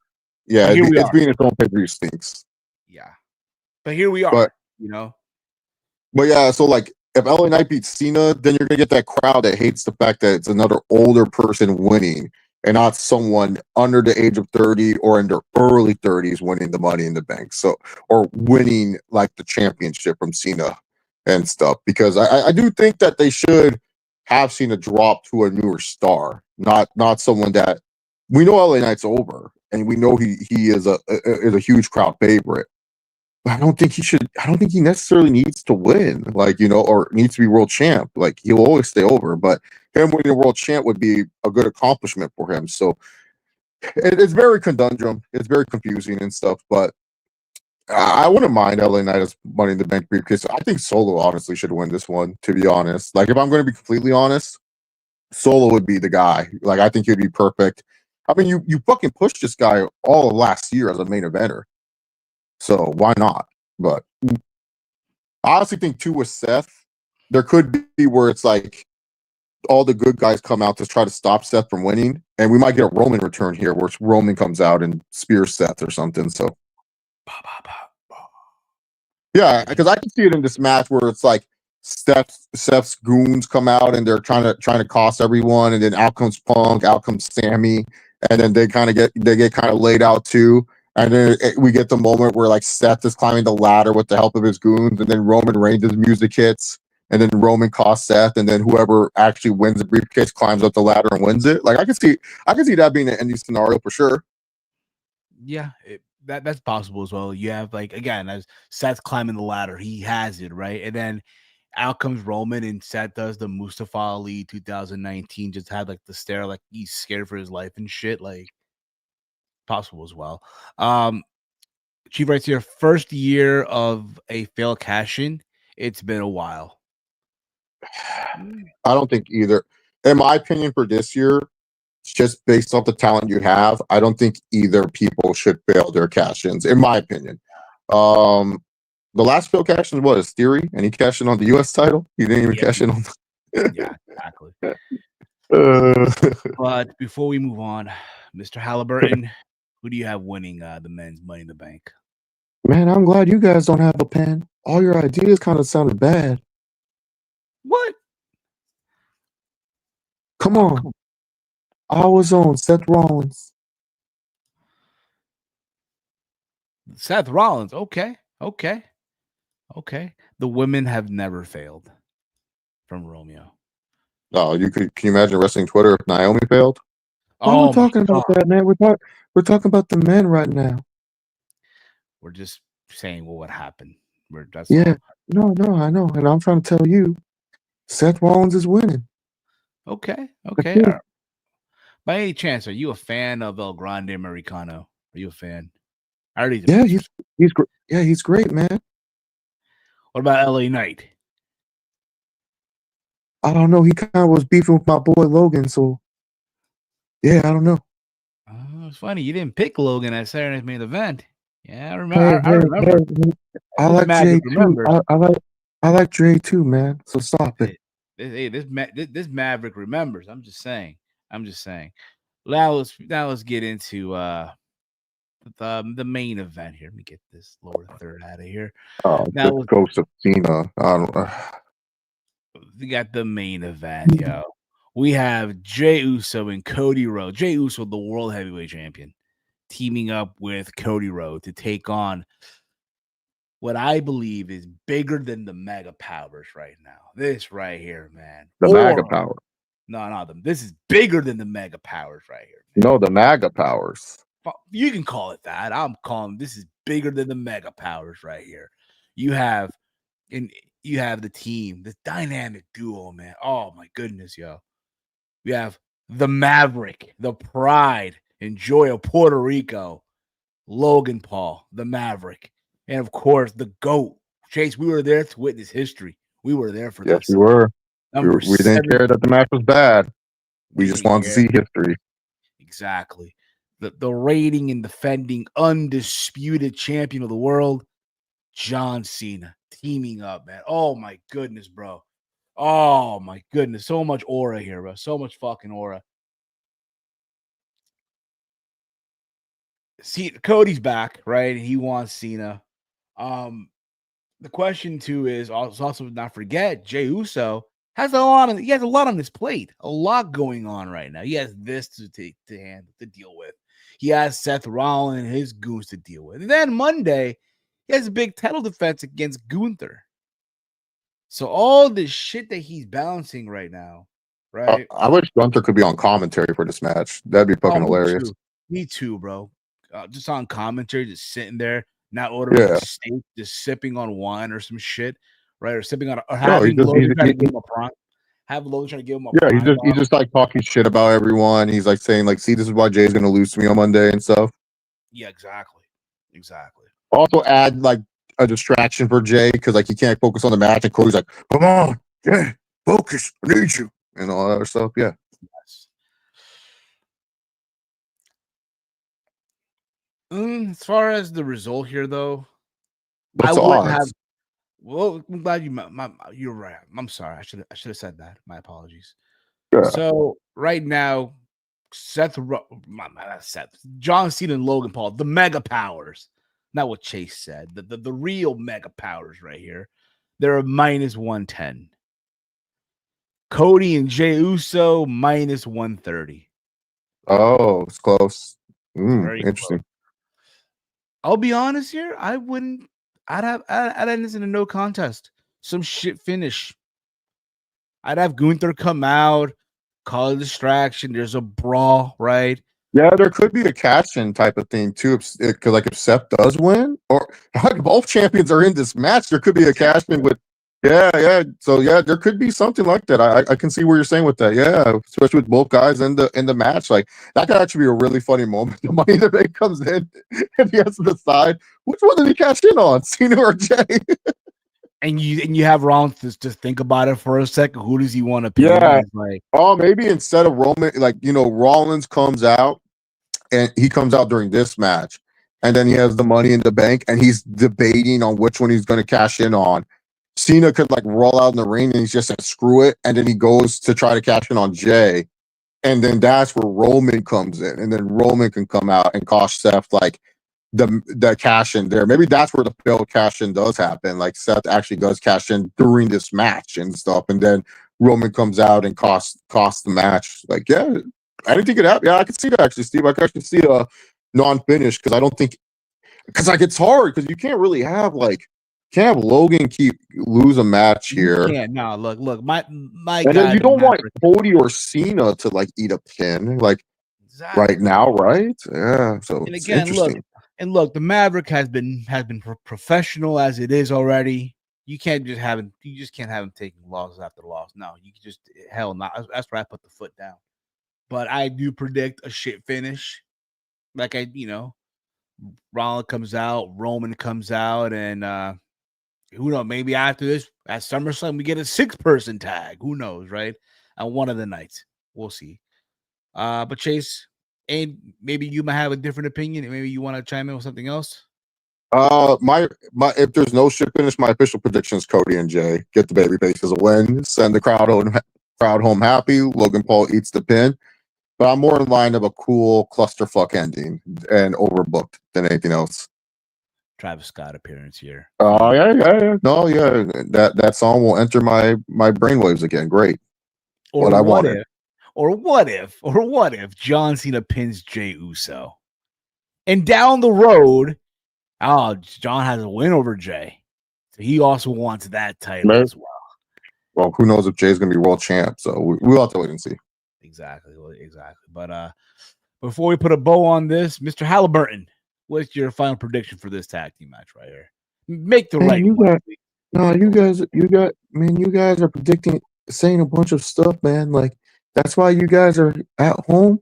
Yeah, it's being its own pay-per-view stinks. Yeah. But here we are, But yeah, so like if LA Knight beats Cena, then you're gonna get that crowd that hates the fact that it's another older person winning and not someone under the age of 30 or in their early 30s winning the Money in the Bank. So, or winning like the championship from Cena and stuff. Because I do think that they should have Cena drop to a newer star, not someone that we know LA Knight's over and we know he is a huge crowd favorite. I don't think he necessarily needs to win, like, or needs to be world champ. Like, he'll always stay over, but him winning a world champ would be a good accomplishment for him. So it's very conundrum. It's very confusing and stuff, but I wouldn't mind LA Knight as Money in the Bank briefcase. I think Solo honestly should win this one, to be honest. Like, if I'm going to be completely honest, Solo would be the guy. Like, I think he'd be perfect. I mean, you fucking pushed this guy all of last year as a main eventer. So why not? But I honestly think too with Seth, there could be where it's like all the good guys come out to try to stop Seth from winning, and we might get a Roman return here where Roman comes out and spears Seth or something. So yeah, because I can see it in this match where it's like Seth's goons come out and they're trying to cost everyone, and then out comes Punk, out comes Sammy, and then they get kind of laid out too. And then we get the moment where like Seth is climbing the ladder with the help of his goons, and then Roman Reigns' music hits, and then Roman costs Seth, and then whoever actually wins the briefcase climbs up the ladder and wins it. Like I can see that being an ending scenario for sure. Yeah, that's possible as well. You have like again as Seth climbing the ladder, he has it right, and then out comes Roman and Seth does the Mustafa Ali 2019. Just had like the stare, like he's scared for his life and shit. Like possible as well. Chief writes here, first year of a failed cash in. It's been a while. I don't think either. In my opinion, for this year, just based off the talent you have, I don't think either people should fail their cash-ins, in my opinion. The last failed cash-in was Theory, and he cashed in on the US title. He didn't even cash in on Yeah, exactly. Uh, But before we move on, Mr. Halliburton, who do you have winning the men's Money in the Bank? Man, I'm glad you guys don't have a pen. All your ideas kind of sounded bad. What? Come on. I was on Seth Rollins. Seth Rollins. Okay. The women have never failed from Romeo. oh, can you imagine wrestling Twitter if Naomi failed? We're talking about that, man. We're talking about the men right now. We're just saying what would happen. No, I know. And I'm trying to tell you, Seth Rollins is winning. Okay. Right. By any chance, are you a fan of El Grande Americano? Are you a fan? I already did. Yeah, he's great, man. What about LA Knight? I don't know. He kind of was beefing with my boy Logan, so yeah, I don't know. It's funny you didn't pick Logan at Saturday's main event. Yeah, I remember. I remember. I like Jay too. I like Jay too, man. So stop it. This Maverick remembers. I'm just saying. Now let's get into the main event here. Let me get this lower third out of here. Oh, now the Ghost of Cena. We got the main event, yo. We have Jey Uso and Cody Rhodes. Jey Uso, the World Heavyweight Champion, teaming up with Cody Rhodes to take on what I believe is bigger than the Mega Powers right now. This right here, man. The Mega Power. No, this is bigger than the Mega Powers right here. Man. No, the Mega Powers. You can call it that. I'm calling this is bigger than the Mega Powers right here. You have the team, the dynamic duo, man. Oh my goodness, yo. We have the Maverick, the pride and joy of Puerto Rico, Logan Paul, the Maverick, and of course the GOAT. Chase, we were there to witness history. We were there for this. Yes, we were. We didn't care that the match was bad. We just wanted to see history. Exactly. The reigning and defending undisputed champion of the world, John Cena, teaming up, man. Oh my goodness, bro. Oh my goodness. So much aura here, bro. So much fucking aura. See, Cody's back, right? He wants Cena. The question too is also not forget Jey Uso has a lot on his plate, a lot going on right now. He has this to deal with. He has Seth Rollins and his goons to deal with. And then Monday, he has a big title defense against Gunther. So all this shit that he's balancing right now, right? I wish Gunther could be on commentary for this match. That'd be fucking hilarious. Me too, bro. Just on commentary, just sitting there, not ordering a steak, just sipping on wine or some shit, right? Or sipping on, or having Logan trying to give him a prime. Have Logan trying to give him a prime. Yeah, he's just like talking shit about everyone. He's like saying like, "See, this is why Jay's gonna lose to me on Monday and stuff." Yeah, exactly. Also, add like a distraction for Jay because like he can't focus on the match, and Cody's like, "Come on, Jay, focus, I need you," and all that other stuff. Yeah. Yes. As far as the result here, though, What's the odds? Well, I'm glad you're right. I'm sorry. I should have said that. My apologies. Yeah. So right now, John Cena and Logan Paul, the Mega Powers, not what Chase said. The real Mega Powers right here. they're a minus 110. Cody and Jey Uso minus 130. Oh, it's close. It's very Interesting. close. I'll be honest here. I wouldn't. I'd end this in a no contest. Some shit finish. I'd have Gunther come out, call a distraction. There's a brawl, right? Yeah, there could be a cash-in type of thing too. Because like if Seth does win, or like both champions are in this match, there could be a cash-in with. Yeah. So yeah, there could be something like that. I can see where you're saying with that. Yeah, especially with both guys in the match, like that could actually be a really funny moment. The Money in the Bank comes in, and he has to decide which one did he cash in on, Cena or Jay. And you have Rollins to think about it for a second. Who does he want to pin? Yeah. He's like, Oh, maybe instead of Roman, like Rollins comes out. And he comes out during this match, and then he has the Money in the Bank, and he's debating on which one he's going to cash in on. Cena could like roll out in the ring, and he's just like, screw it, and then he goes to try to cash in on Jay, and then that's where Roman comes in, and then Roman can come out and cost Seth like the cash in there. Maybe that's where the failed cash in does happen. Like Seth actually does cash in during this match and stuff, and then Roman comes out and costs the match. Like, yeah, anything could happen. Yeah, I could see that actually, Steve. I could actually see a non-finish because I don't think like it's hard because you can't really have can't have Logan keep lose a match here. You can't. No, look, my And guy. then you don't want Cody or Cena to like eat a pin right now, right? Yeah. So and it's again, interesting. look, the Maverick has been professional as it is already. You just can't have him taking losses after loss. No, you can just hell no. That's where I put the foot down. But I do predict a shit finish. Like Rollins comes out, Roman comes out, and who knows? Maybe after this at SummerSlam we get a 6-person tag. Who knows, right? On one of the nights, we'll see. But Chase, and maybe you might have a different opinion, and maybe you want to chime in with something else. My if there's no shit finish, my official prediction is Cody and Jay get the baby faces a win, send the crowd home happy. Logan Paul eats the pin, but I'm more in line of a cool clusterfuck ending and overbooked than anything else. Travis Scott appearance here. Oh yeah. No, yeah, that song will enter my brainwaves again. Great. Or what I what wanted. if? Or what if John Cena pins Jey Uso, and down the road, John has a win over Jay, so he also wants that title as well. Well, who knows if Jay's going to be world champ? So we'll have to wait and see. Exactly. But before we put a bow on this, Mr. Halliburton, what's your final prediction for this tag team match right here? Make the right one. You guys are predicting, saying a bunch of stuff, man. Like that's why you guys are at home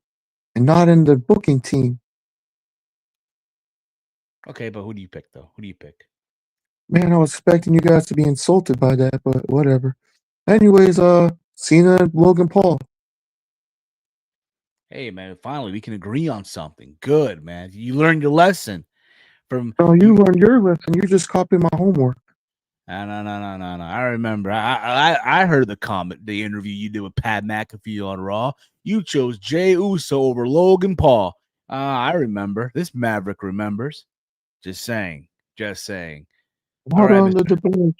and not in the booking team. Okay, but who do you pick though? Who do you pick? Man, I was expecting you guys to be insulted by that, but whatever. Anyways, Cena and Logan Paul. Hey man, finally we can agree on something. Good, man. You learned your lesson from. Oh, you learned your lesson. You just copied my homework. No. I remember. I heard the interview you did with Pat McAfee on Raw. You chose Jey Uso over Logan Paul. I remember. This Maverick remembers. Just saying. All right, On the debate.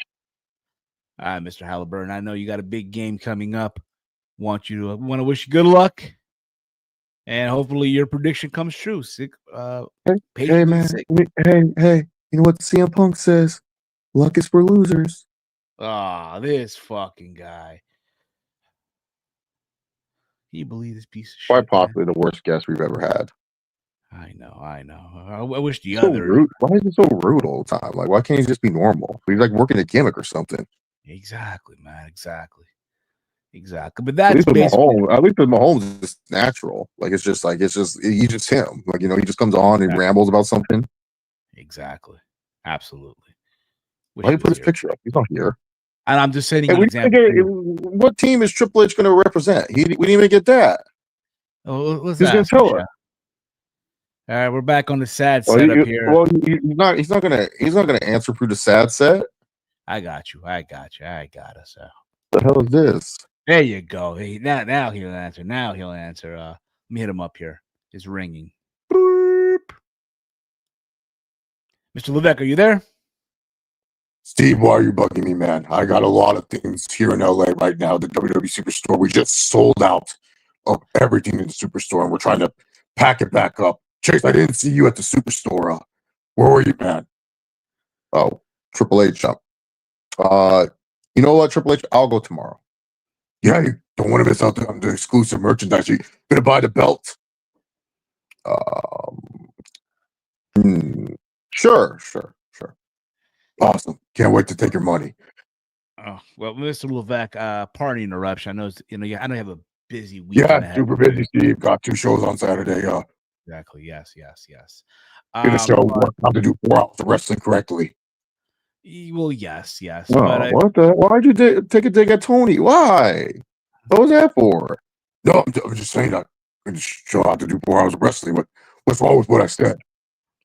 All right, Mr. Halliburton. I know you got a big game coming up. Want to wish you good luck, and hopefully your prediction comes true. Hey man. Hey. You know what CM Punk says? Luck is for losers. This fucking guy. Can you believe this piece of shit? Quite possibly the worst guest we've ever had. I know. I wish the so other. Rude. Why is it so rude all the time? Like, why can't he just be normal? He's like working a gimmick or something. Exactly, man. Exactly. But that's basically at least with Mahomes is natural. Like he's just him. Like he just comes on and rambles about something. Exactly. Absolutely. Why do you put his picture up? He's not here. And I'm just setting an example. What team is Triple H going to represent? We didn't even get that. Oh, let's He's going to tell us. All right, we're back on the sad setup here. Well, he's not gonna answer through the sad set. I got you. I got us. The hell is this? There you go. Hey, now he'll answer. Let me hit him up here. It's ringing. Boop. Mr. Levesque, are you there? Steve, why are you bugging me, man? I got a lot of things here in LA right now. The WWE Superstore, we just sold out of everything in the Superstore, and we're trying to pack it back up. Chase, I didn't see you at the Superstore. Where were you, man? Oh, Triple H. You know what, Triple H? I'll go tomorrow. Yeah, you don't want to miss out on the exclusive merchandise. You gonna buy the belt? Sure. Awesome. Can't wait to take your money. Oh, well, Mr. Levesque, pardon the interruption. I know, I know you have a busy weekend Yeah, ahead. super busy, Steve. Got 2 shows on Saturday. Exactly. Yes. In a show, how to do 4 hours of wrestling correctly. Well, yes. Oh, But why'd you take a dig at Tony? Why? What was that for? No, I'm just saying that I just show how to do 4 hours of wrestling. What's wrong with what I said?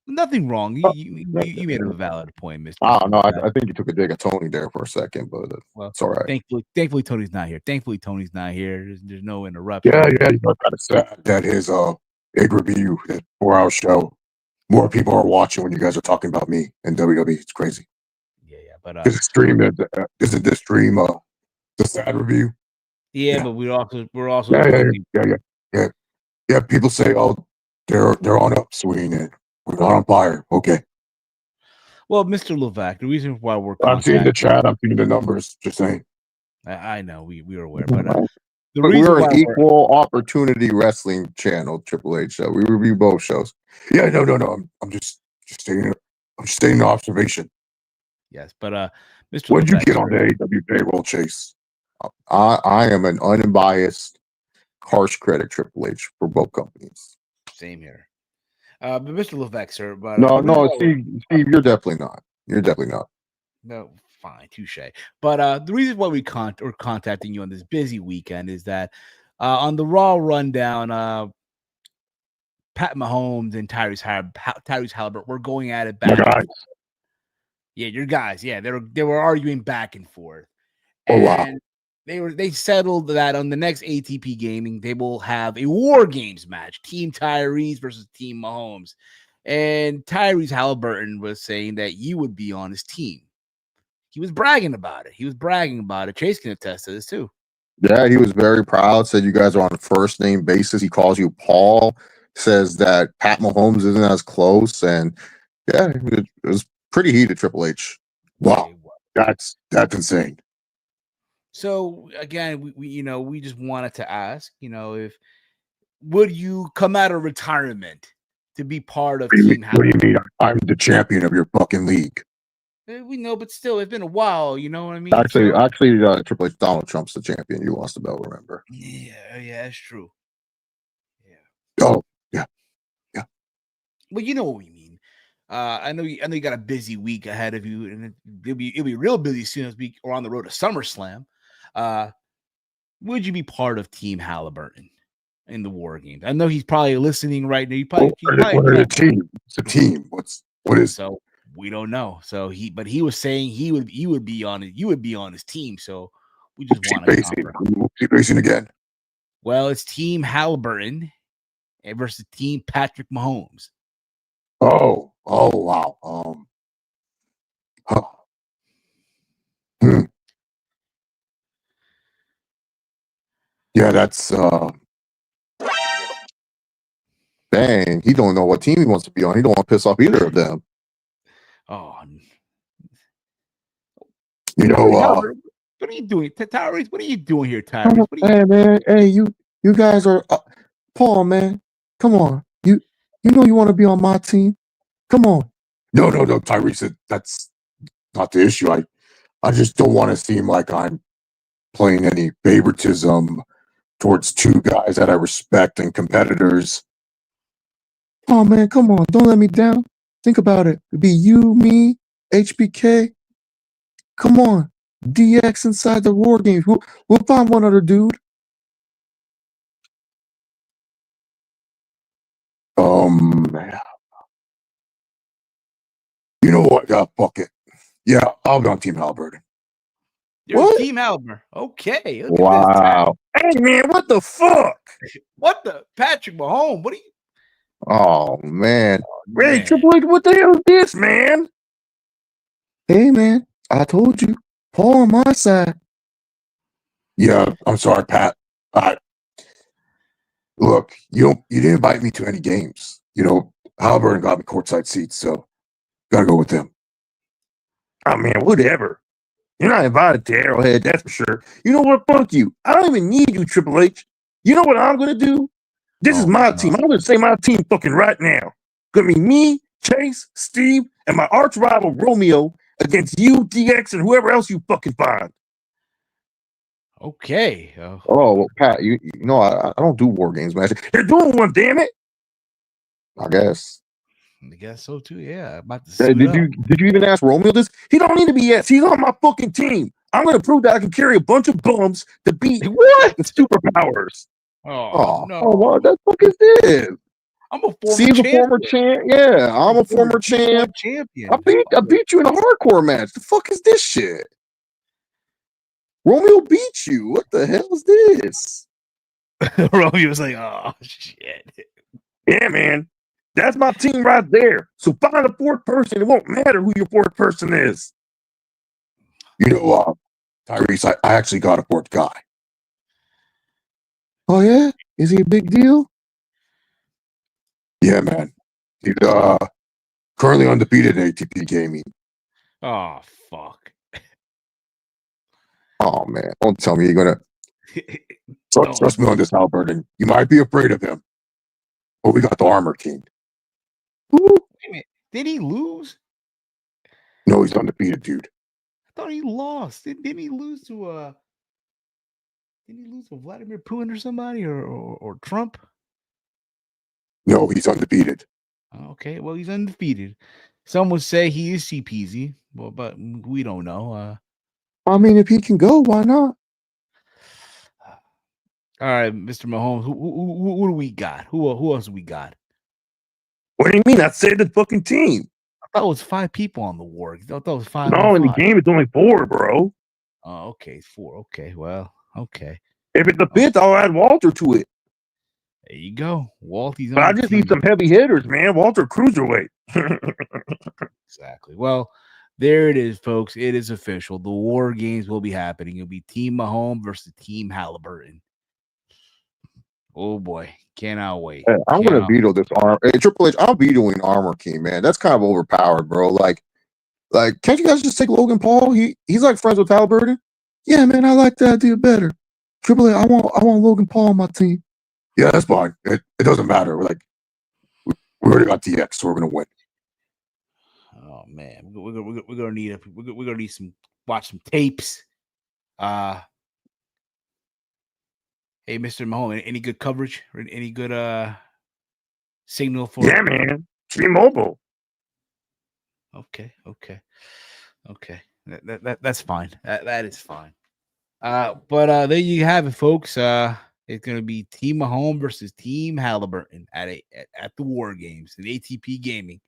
nothing wrong. You made a valid point, Mr. No, I think you took a dig at Tony there for a second, but well, it's all right. Thankfully, Tony's not here. There's no interruption. Yeah, you know, kind of sad that his pay-per-view, that 4-hour show, more people are watching when you guys are talking about me and WWE. It's crazy. Yeah. But Is isn't this stream the S.A.D review? Yeah, but we're also Yeah. People say, oh, they're on upswing and we're not on fire. Okay. Well, Mr. Levesque, the reason why we're I'm seeing the chat, I'm seeing the numbers, just saying. I know we are aware, but the But reason we're why an equal opportunity wrestling channel, Triple H show. We review both shows. Yeah, no. I'm just stating an observation. Yes, but Mr. What did you Levesque, get on the AEW payroll, Chase? I am an unbiased, harsh critic, Triple H, for both companies. Same here. But Mr. Levesque, sir, but No, Steve, you're definitely not. You're definitely not. No, fine, touche. But the reason why we're contacting you on this busy weekend is that on the Raw rundown, Pat Mahomes and Tyrese Halliburton were going at it back. Guys. Yeah, your guys. Yeah, they were arguing back and forth. Oh, wow. They settled that on the next ATP gaming, they will have a War Games match, Team Tyrese versus Team Mahomes. And Tyrese Halliburton was saying that you would be on his team. He was bragging about it. Chase can attest to this too. Yeah, he was very proud, said you guys are on a first name basis. He calls you Paul, says that Pat Mahomes isn't as close. And yeah, it was pretty heated, Triple H. Wow. That's insane. So again, we just wanted to ask, if would you come out of retirement to be part of Team Halliburton? What do you mean? I'm the champion of your fucking league. We know, but still, it's been a while. You know what I mean? Actually, Triple H, Donald Trump's the champion. You lost the belt, remember? Yeah, that's true. Yeah. Oh, yeah. Well, you know what we mean. I know you got a busy week ahead of you, and it'll be real busy soon as we're on the road to SummerSlam. Would you be part of Team Halliburton in the War Games? I know he's probably listening right now. What are the team? It's a team. What is? So we don't know. So he was saying you would be on it. You would be on his team. So we just want to keep racing again. Well, it's Team Halliburton versus Team Patrick Mahomes. Oh wow. Yeah, that's dang, he don't know what team he wants to be on. He don't want to piss off either of them. Oh, you know, what are you doing, Tyrese? What are you doing here, Tyrese? Hey man, hey you guys are Paul, man. Come on, you know you want to be on my team. Come on. No, Tyrese. That's not the issue. I just don't want to seem like I'm playing any favoritism towards 2 guys that I respect and competitors. Oh man, come on, don't let me down. Think about it. It'd be you, me, HBK. Come on, DX inside the War Games. We'll find one other dude. You know what? Fuck it. Yeah, I'll be on Team Halliburton. You're Team Halliburton. Okay. Wow. Hey man, what the fuck? What the Patrick Mahomes? What are you? Oh man. Hey, Triple H, what the hell is this, man? Hey man, I told you, Paul on my side. Yeah, I'm sorry, Pat. Look, you didn't invite me to any games. Halliburton got me courtside seats, so gotta go with them. Oh man, whatever. You're not invited to Arrowhead, that's for sure. You know what? Fuck you. I don't even need you, Triple H. You know what I'm gonna do? This is my team. I'm gonna say my team fucking right now. Gonna be me, Chase, Steve, and my arch rival Romeo against you, DX, and whoever else you fucking find. Okay. Oh, well, Pat, you know I don't do war games, man. They're doing one, damn it. I guess. I guess so too. Yeah, about to suit Did up. you even ask Romeo this? He don't need to be yes. He's on my fucking team. I'm gonna prove that I can carry a bunch of bums to beat What? the superpowers. Oh no! What the fuck is this? I'm a former Steve's a former champ. Yeah, I'm a former champ. champion. I beat you in a hardcore match. The fuck is this shit? Romeo beat you. What the hell is this? Romeo was like, "Oh shit." Yeah, man. That's my team right there. So find a fourth person. It won't matter who your fourth person is. Tyrese, I actually got a fourth guy. Oh yeah? Is he a big deal? Yeah, man. He's currently undefeated in ATP gaming. Oh fuck. Oh man. Don't tell me you're gonna trust me on this, Halliburton. You might be afraid of him. But we got the Armor King. Wait a minute. Did he lose? No, he's undefeated, dude. I thought he lost. Didn't he lose to Vladimir Putin or somebody or Trump? No, he's undefeated. Okay, well he's undefeated. Some would say he is CPZ, well, but we don't know. I mean, if he can go, why not? All right, Mr. Mahomes, who do we got? Who else do we got? What do you mean? I said the fucking team. I thought it was 5 people on the war. I thought it was 5. No, in the game it's only 4, bro. Oh, okay, 4. Okay, well, okay. If it's a 5th, I'll add Walter to it. There you go. Walty's But I just need some heavy hitters, man. Walter cruiserweight. Exactly. Well, there it is, folks. It is official. The War Games will be happening. It'll be Team Mahomes versus Team Halliburton. Oh boy, cannot wait. Hey, I'm gonna veto this arm. Hey, Triple H, I'm vetoing Armor King, man. That's kind of overpowered, bro. Like, can't you guys just take Logan Paul? He's like friends with Halliburton. Yeah, man, I like that idea better. Triple H, I want Logan Paul on my team. Yeah, that's fine. It doesn't matter. We already got DX, so we're gonna win. Oh man, we're gonna need watch some tapes. Hey, Mr. Mahomes, any good coverage or any good signal for? Yeah, man. T-Mobile. Okay. That's fine. That is fine. But there you have it, folks. It's gonna be Team Mahomes versus Team Halliburton at the War Games in ATP Gaming.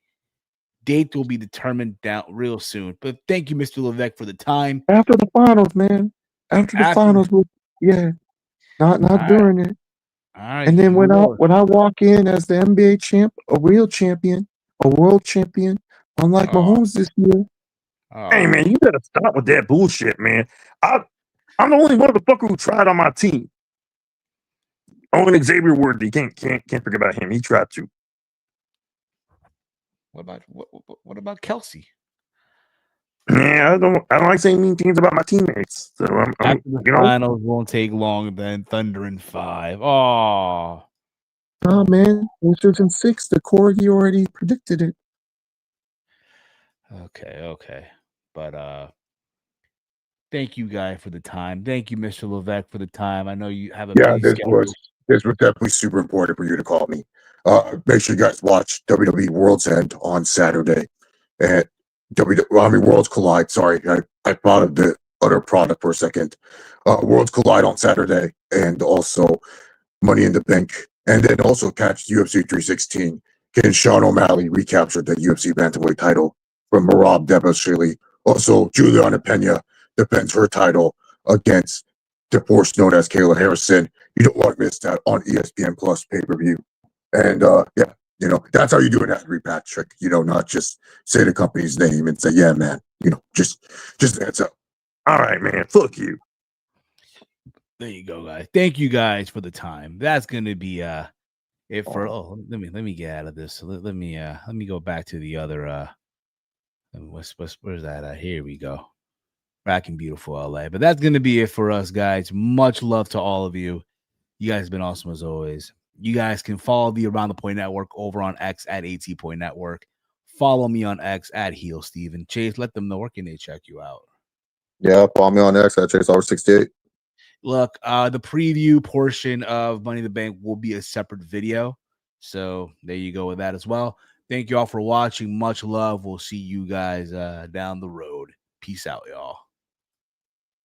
Date will be determined down real soon. But thank you, Mr. Levesque, for the time. After the finals, man. After the finals, yeah. Not during it. All right. And then when I walk in as the NBA champ, a real champion, a world champion, unlike Mahomes this year. Hey man, you better stop with that bullshit, man. I'm the only motherfucker who tried on my team. Only Xavier Worthy can't forget about him. He tried to. What about Kelsey? Yeah, I don't like saying mean things about my teammates. So After the finals won't take longer than Thunder in 5. Oh man, Pacers in 6. The Corgi already predicted it. Okay. But thank you, guy, for the time. Thank you, Mr. Levesque, for the time. I know you have a busy schedule. This was definitely super important for you to call me. Make sure you guys watch WWE World's End on Saturday at Worlds Collide. Sorry, I thought of the other product for a second. Worlds Collide on Saturday, and also Money in the Bank, and then also catch UFC 316. Can Sean O'Malley recapture the UFC bantamweight title from Merab Dvalishvili? Also, Juliana Pena defends her title against the force known as Kayla Harrison. You don't want to miss that on ESPN Plus pay-per-view. And yeah, You know, that's how you do an ad read, Patrick. You know, not just say the company's name and say, yeah, man, you know, just that's up. All right, man. Fuck you. There you go, guys. Thank you guys for the time. That's gonna be it for let me get out of this. Let me go back to the other where's that? Here we go. Back in beautiful LA. But that's gonna be it for us, guys. Much love to all of you. You guys have been awesome as always. You guys can follow the Around the Point Network over on X at AT Point Network. Follow me on X at Heel Steven. Chase, let them know where can they check you out. Yeah, follow me on X at Chase68. Look, the preview portion of Money in the Bank will be a separate video. So there you go with that as well. Thank you all for watching. Much love. We'll see you guys down the road. Peace out, y'all.